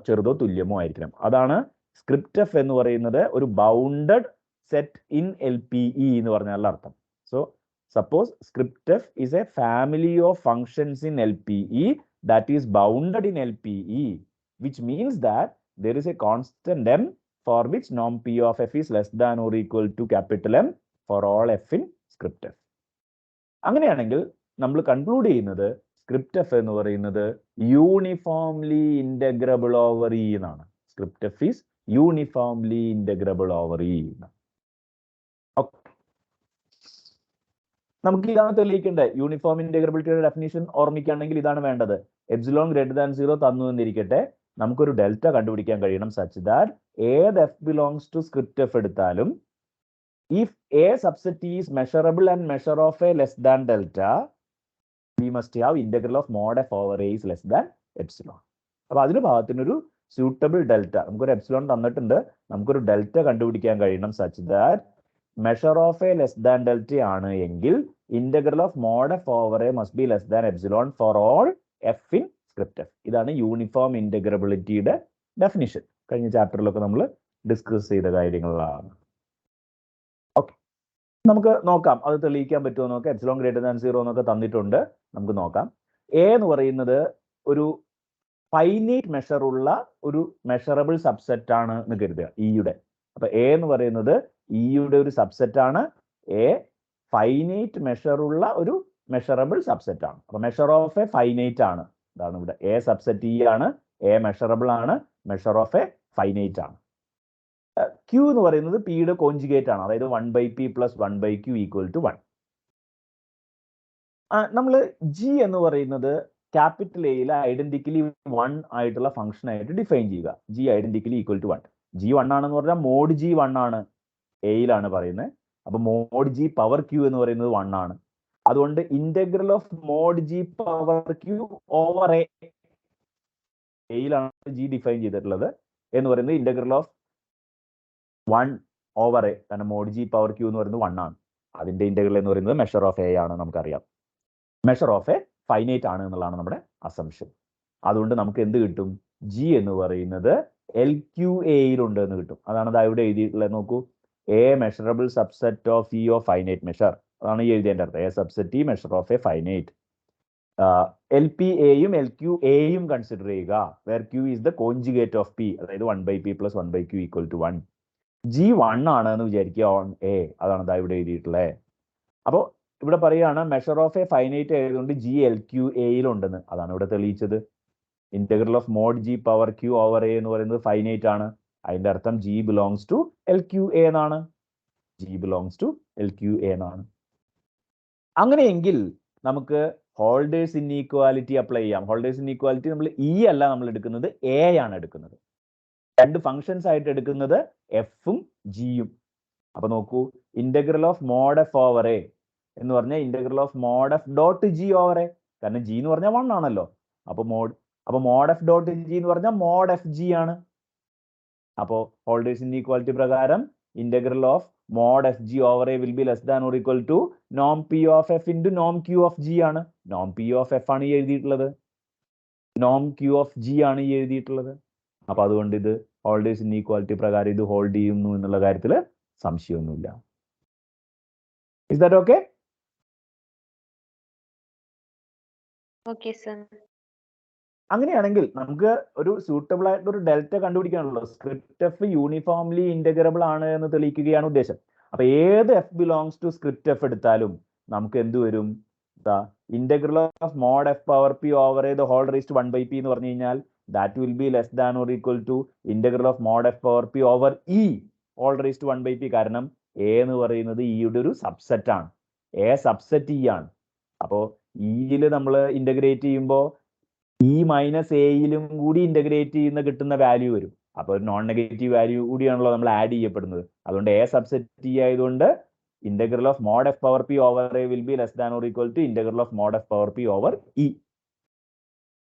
ചെറുതോ തുല്യമോ ആയിരിക്കണം. അതാണ് സ്ക്രിപ്റ്റ് എഫ് എന്ന് പറയുന്നത് ഒരു bounded set in L P E എന്ന് പറഞ്ഞാൽ അർത്ഥം. So suppose script F is a family of functions in LPE that is bounded in LPE, which means that there is a constant m for which norm p of f is less than or equal to capital M for all f in script f. അങ്ങനെയാണെങ്കിൽ നമ്മൾ conclude ചെയ്യുന്നത് script F എന്ന് പറയുന്നത് uniformly integrable over E എന്നാണ്. Script F is uniformly integrable over E. നമുക്ക് ഇതാണ് തെളിയിക്കേണ്ടത്. Uniform ഇന്റഗ്രബിലിറ്റിയുടെ definition ഓർമ്മിക്കുകയാണെങ്കിൽ ഇതാണ് വേണ്ടത്. എപ്സിലോൺ ഗ്രേറ്റർ ദാൻ 0 തന്നു എന്നിരിക്കട്ടെ, നമുക്കൊരു ഡെൽറ്റ കണ്ടുപിടിക്കാൻ കഴിയണം സച്ച് ദാറ്റ് ഏത് F belongs to script F എടുത്താലും if A subset is measurable and measure of A less than delta we must have integral of mod F over A is less than epsilon. അപ്പൊ അതിന് ഭാഗത്തിനൊരു suitable delta, നമുക്കൊരു epsilon തന്നിട്ടുണ്ട്, നമുക്കൊരു delta കണ്ടുപിടിക്കാൻ കഴിയണം such that measure of A less than delta ആണ് എങ്കിൽ integral of mod F over A must be less than epsilon for all F in script F. ഇതാണ് യൂണിഫോം ഇന്റഗ്രബിലിറ്റിയുടെ ഡെഫിനിഷൻ. കഴിഞ്ഞ ചാപ്റ്ററിലൊക്കെ നമ്മൾ ഡിസ്കസ് ചെയ്ത കാര്യങ്ങളാണ്. ഓക്കെ, നമുക്ക് നോക്കാം അത് തെളിയിക്കാൻ പറ്റുമോ നോക്കാം. എപ്സിലോൺ ഗ്രേറ്റർ ദാൻ 0 എന്നൊക്കെ തന്നിട്ടുണ്ട്, നമുക്ക് നോക്കാം. എ എന്ന് പറയുന്നത് ഒരു ഫൈനൈറ്റ് മെഷർ ഉള്ള ഒരു മെഷറബിൾ സബ്സെറ്റ് ആണ് എന്ന് കരുതുക ഇയുടെ. അപ്പൊ എ എന്ന് പറയുന്നത് ഇയുടെ ഒരു സബ്സെറ്റ് ആണ്. എ ഫൈനൈറ്റ് മെഷർ ഉള്ള ഒരു മെഷറബിൾ സബ്സെറ്റ് ആണ്. അപ്പൊ മെഷർ ഓഫ് എ ഫൈനൈറ്റ് ആണ്. ഇതാണ് ഇവിടെ എ സബ്സെറ്റ് ഇ ആണ്, എ മെഷറബിൾ ആണ്, മെഷർ ഓഫ് എ ഫൈനൈറ്റ് ആണ്. ക്യൂ എന്ന് പറയുന്നത് പിയുടെ കോഞ്ചുഗേറ്റ് ആണ്, അതായത് 1/p + 1/q = 1. നമ്മൾ ജി എന്ന് പറയുന്നത് ക്യാപിറ്റൽ എയിൽ ഐഡന്റിക്കലി 1 ആയിട്ടുള്ള ഫംഗ്ഷൻ ആയിട്ട് ഡിഫൈൻ ചെയ്യുക. ജി ഐഡന്റിക്കലി = 1. ജി 1 ആണെന്ന് പറഞ്ഞാൽ മോഡ് ജി 1 ആണ്, എയിലാണ് പറയുന്നത്. അപ്പൊ മോഡ് ജി പവർ ക്യൂ എന്ന് പറയുന്നത് 1 ആണ്. അതുകൊണ്ട് integral of mod G power Q over A, എയിലാണ് ജി ഡിഫൈൻ ചെയ്തിട്ടുള്ളത് എന്ന് പറയുന്നത് ഇന്റഗ്രൽ ഓഫ് 1 ഓവർ എ, കാരണം മോഡ് ജി പവർ ക്യൂ എന്ന് പറയുന്നത് 1 ആണ്. അതിന്റെ ഇന്റഗ്രൽ എന്ന് പറയുന്നത് മെഷർ ഓഫ് എ ആണ്, നമുക്കറിയാം. മെഷർ ഓഫ് എ ഫൈനൈറ്റ് ആണ് എന്നുള്ളതാണ് നമ്മുടെ അസംഷൻ. അതുകൊണ്ട് നമുക്ക് എന്ത് കിട്ടും? ജി എന്ന് പറയുന്നത് എൽ ക്യു എയിലുണ്ട് എന്ന് കിട്ടും. അതാണ് ഇവിടെ എഴുതിയിട്ടുള്ളത്. നോക്കൂ, a measurable subset of E of finite measure, അതാണ് ഈ എഴുതിയതിൻ്റെ അർത്ഥം. A subset E measure of A finite. L p എയും എൽ ക്യു എയും കൺസിഡർ ചെയ്യുക, where q is the conjugate of p, അതായത് 1/p + 1/q = 1. ജി 1 ആണ് എന്ന് വിചാരിക്കുക ഓൺ എ, അതാണ് ഇവിടെ എഴുതിയിട്ടുള്ളത്. അപ്പോൾ ഇവിടെ പറയുകയാണ് മെഷർ ഓഫ് എ ഫൈനൈറ്റ് ആയതുകൊണ്ട് ജി എൽ ക്യു എയിലുണ്ടെന്ന്. അതാണ് ഇവിടെ തെളിയിച്ചത്. Integral of mod G power Q over A എന്ന് പറയുന്നത് ഫൈനൈറ്റ് ആണ്. അതിന്റെ അർത്ഥം G belongs to L Q A എന്നാണ്. G belongs to L Q A എന്നാണ്. അങ്ങനെയെങ്കിൽ നമുക്ക് ഹോൾഡേഴ്സ് ഇൻഈക്വാലിറ്റി അപ്ലൈ ചെയ്യാം. ഹോൾഡേഴ്സ് ഇൻഈക്വാലിറ്റി നമ്മൾ ഇ അല്ല നമ്മൾ എടുക്കുന്നത്, എ ആണ് എടുക്കുന്നത്. രണ്ട് ഫങ്ഷൻസ് ആയിട്ട് എടുക്കുന്നത് എഫും ജിയും. അപ്പൊ നോക്കൂ, integral of mod F over A എന്ന് പറഞ്ഞാൽ integral of mod F dot g over A, കാരണം ജി എന്ന് പറഞ്ഞാൽ 1 ആണല്ലോ. അപ്പൊ മോഡ് അപ്പൊ മോഡ് എഫ് ഡോട്ട് ജി എന്ന് പറഞ്ഞാൽ മോഡ് എഫ് ജി ആണ്. അപ്പോ ഹോൾഡേഴ്സ് ഇൻഇക്വാലിറ്റി പ്രകാരം integral of mod f g over A will be less than or equal to Noam P of F into Noam Q of g ആണ്. നോം P of F ആണ് ഈ എഴുതിയിട്ടുള്ളത്, നോം Q of g ആണ് ഈ എഴുതിയിട്ടുള്ളത്. അപ്പൊ അതുകൊണ്ട് ഇത് ഹോൾഡേഴ്സ് ഇൻഇക്വാലിറ്റി പ്രകാരം ഇത് ഹോൾഡ് ചെയ്യുന്നു എന്നുള്ള കാര്യത്തിൽ സംശയമൊന്നുമില്ല. Is that okay? Okay sir. അങ്ങനെയാണെങ്കിൽ നമുക്ക് ഒരു സൂട്ടബിൾ ആയിട്ടുള്ള ഒരു ഡെൽറ്റ കണ്ടുപിടിക്കാനുള്ളൂ. സ്ക്രിപ്റ്റ് എഫ് യൂണിഫോംലി ഇന്റഗ്രബിൾ ആണ് എന്ന് തെളിയിക്കുകയാണ് ഉദ്ദേശം. അപ്പൊ ഏത് F belongs to script F എടുത്താലും നമുക്ക് എന്ത് വരും? Integral of mod F power P over the whole raise to 1/p എന്ന് പറഞ്ഞു കഴിഞ്ഞാൽ that will be less than or equal to integral of mod F power P over E whole raise to 1/p. കാരണം A എന്ന് പറയുന്നത് ഇയുടെ ഒരു subset ആണ്. A subset E ആണ്. അപ്പോ ഇയിൽ നമ്മൾ ഇന്റഗ്രേറ്റ് ചെയ്യുമ്പോൾ ഇ മൈനസ് എയിലും കൂടി ഇന്റഗ്രേറ്റ് ചെയ്യുന്ന കിട്ടുന്ന വാല്യൂ വരും. അപ്പൊ ഒരു നോൺ നെഗറ്റീവ് വാല്യൂ കൂടിയാണല്ലോ നമ്മൾ ആഡ് ചെയ്യപ്പെടുന്നത്. അതുകൊണ്ട് എ സബ്സെറ്റ് ഇ ആയതുകൊണ്ട് integral of mod F power P over A will be less than or equal to integral of mod F power P over E.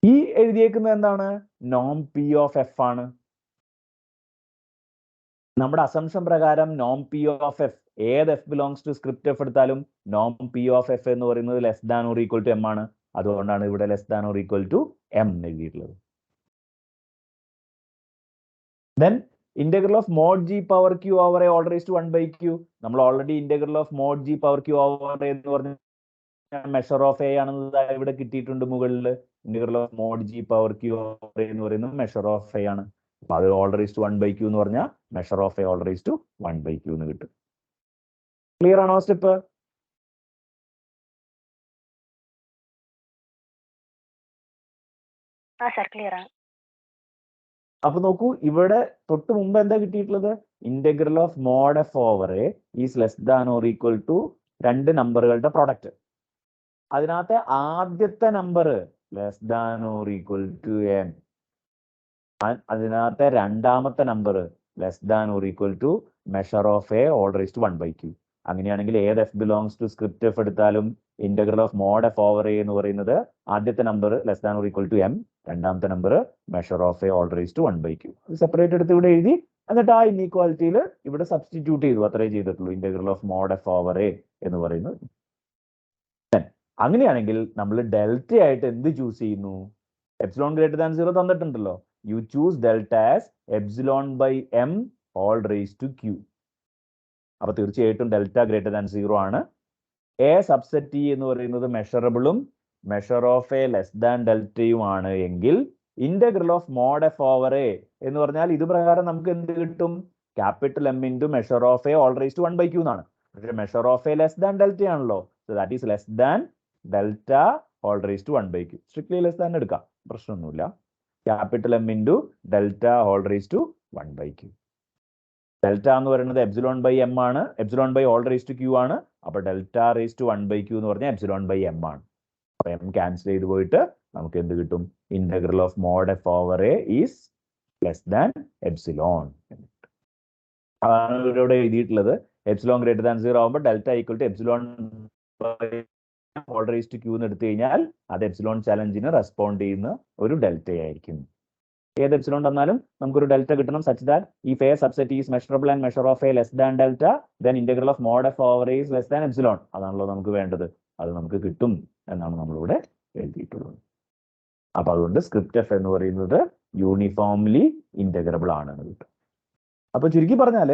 ഈ എഴുതിയേക്കുന്നത് എന്താണ്? നോം പി ഓഫ് എഫ് ആണ്. നമ്മുടെ അസംഷൻ പ്രകാരം നോം പി ഓഫ് എഫ് ഏത് F belongs to script F എടുത്താലും നോം പി ഓഫ് എഫ് എന്ന് പറയുന്നത് less than or equal to M ആണ്. അതുകൊണ്ടാണ് ഇവിടെ less than or equal to M എഴുതിയിട്ടുള്ളത്. Then integral of mod G power Q over A whole raise to 1/q. നമ്മൾ already integral of mod G power Q over A എന്ന് പറഞ്ഞ measure of A ആണെന്ന് ഇവിടെ കിട്ടിയിട്ടുണ്ട് മുകളിൽ. Integral of mod G power Q over A എന്ന് പറയുന്നത് measure of A ആണ്. അപ്പൊ അത് ഓൾ റേസ് ടു 1/q എന്ന് പറഞ്ഞാൽ measure of A whole raise to 1/q എന്ന് കിട്ടും. ക്ലിയർ ആണോ സ്റ്റെപ്പ്? ക്ലിയർ ആണ്. അപ്പൊ നോക്കൂ, ഇവിടെ തൊട്ട് മുമ്പ് എന്താ കിട്ടിയിട്ടുള്ളത്? Integral of mod F over A is less than or equal to രണ്ട് നമ്പറുകളുടെ പ്രൊഡക്റ്റ്. അതിനകത്തെ ആദ്യത്തെ number less than or equal to N. അതിനകത്തെ രണ്ടാമത്തെ number less than or equal to measure of A whole raise to 1/q. അങ്ങനെയാണെങ്കിൽ ഏത് F belongs to script F എടുത്താലും integral of mod F over A എന്ന് പറയുന്നത് ആദ്യത്തെ number less than or equal to M, രണ്ടാമത്തെ number measure of A whole raise to 1/q. Separate എടുത്ത് ഇവിടെ എഴുതി, എന്നിട്ട് ആ ഇൻഇക്വാലിറ്റിയിൽ ഇവിടെ സബ്സ്റ്റിറ്റ്യൂട്ട് ചെയ്തു. അത്രേ ചെയ്തിട്ടുള്ളൂ. Integral of mod F over A എന്ന് പറയുന്നത്. അങ്ങനെയാണെങ്കിൽ നമ്മൾ ഡെൽറ്റ ആയിട്ട് എന്ത് ചൂസ് ചെയ്യുന്നു? എപ്സിലോൺ ഗ്രേറ്റർ ദാൻ 0 തന്നിട്ടുണ്ടല്ലോ. You choose delta as epsilon by M whole raise to Q. അപ്പൊ തീർച്ചയായിട്ടും ഡെൽറ്റ ഗ്രേറ്റർ ദാൻ 0 ആണ്. എ സബ്സെറ്റ് ഇ എന്ന് പറയുന്നത് മെഷറബിളും measure of A less than ഡെൽറ്റയും ആണ് എങ്കിൽ integral of mod F over A എന്ന് പറഞ്ഞാൽ ഇത് പ്രകാരം നമുക്ക് എന്ത് കിട്ടും? Capital M into measure of A whole raise to 1/q എന്നാണ്. പക്ഷേ measure of A less than delta ആണല്ലോ. So that is less than delta whole raise to 1/q. Strictly less than എടുക്കാം, പ്രശ്നമൊന്നുമില്ല. Capital M into delta whole raise to 1/q. Delta എന്ന് പറയുന്നത് epsilon by M ആണ്, epsilon by whole raise to q ആണ്. അപ്പൊ delta raise to 1/q എന്ന് പറഞ്ഞാൽ epsilon by M ആണ്. അപ്പൊ എം ക്യാൻസൽ ചെയ്ത് പോയിട്ട് നമുക്ക് എന്ത് കിട്ടും? Integral of mod F over A is less than epsilon. അതാണ് ഇവിടെ എഴുതിയിട്ടുള്ളത്. എപ്സിലോൺ ഗ്രേറ്റർ ദാൻ 0 ആകുമ്പോൾ delta equal to epsilon whole raise to q എന്ന് എടുത്തു കഴിഞ്ഞാൽ അത് എപ്സിലോൺ ചലഞ്ചിന് റെസ്പോണ്ട് ചെയ്യുന്ന ഒരു ഡെൽറ്റ ആയിരിക്കും. ഏത് എപ്സിലോൺ തന്നാലും നമുക്കൊരു ഡെൽറ്റ കിട്ടണം. Such that if A subset is measurable and measure of A less than delta then integral of mod F over A is less than epsilon. അതാണല്ലോ നമുക്ക് വേണ്ടത്. അത് നമുക്ക് കിട്ടും എന്നാണ് നമ്മളിവിടെ എഴുതിയിട്ടുള്ളത്. അപ്പൊ അതുകൊണ്ട് സ്ക്രിപ്റ്റ് എഫ് എന്ന് പറയുന്നത് യൂണിഫോംലി ഇന്റഗ്രബിൾ ആണെന്ന് കിട്ടും. അപ്പൊ ചുരുക്കി പറഞ്ഞാൽ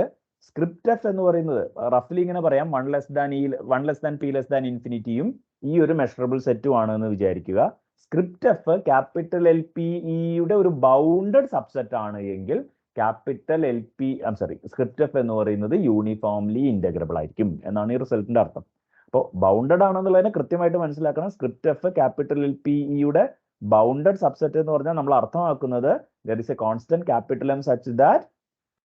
സ്ക്രിപ്റ്റ് എഫ് എന്ന് പറയുന്നത് റഫ്ലി ഇങ്ങനെ പറയാം, 1 less than P less than ഇൻഫിനിറ്റിയും ഈ ഒരു മെഷറബിൾ സെറ്റും ആണ് എന്ന് വിചാരിക്കുക. Script F capital L P ഇയുടെ ഒരു ബൗണ്ടഡ് സബ്സെറ്റ് ആണ് എങ്കിൽ സ്ക്രിപ്റ്റ് എഫ് എന്ന് പറയുന്നത് യൂണിഫോംലി ഇന്റഗ്രബിൾ ആയിരിക്കും എന്നാണ് ഈ റിസൾട്ടിന്റെ അർത്ഥം. അപ്പോൾ ബൗണ്ടഡ് ആണെന്നുള്ളതിനെ കൃത്യമായിട്ട് മനസ്സിലാക്കണം. Script F capital L P ഇയുടെ ബൗണ്ടഡ് സബ്സെറ്റ് എന്ന് പറഞ്ഞാൽ നമ്മൾ അർത്ഥമാക്കുന്നത് there is a constant capital M such that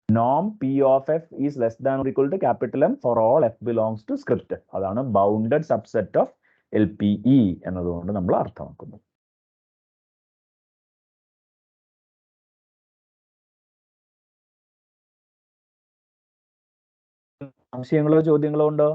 norm P of F is less than or equal to capital M for all F belongs to script F. അതാണ് bounded subset of LPE എന്നതുകൊണ്ട് നമ്മൾ അർത്ഥമാക്കുന്നത്. സംശയങ്ങളോ ചോദ്യങ്ങളോ ഉണ്ടോ?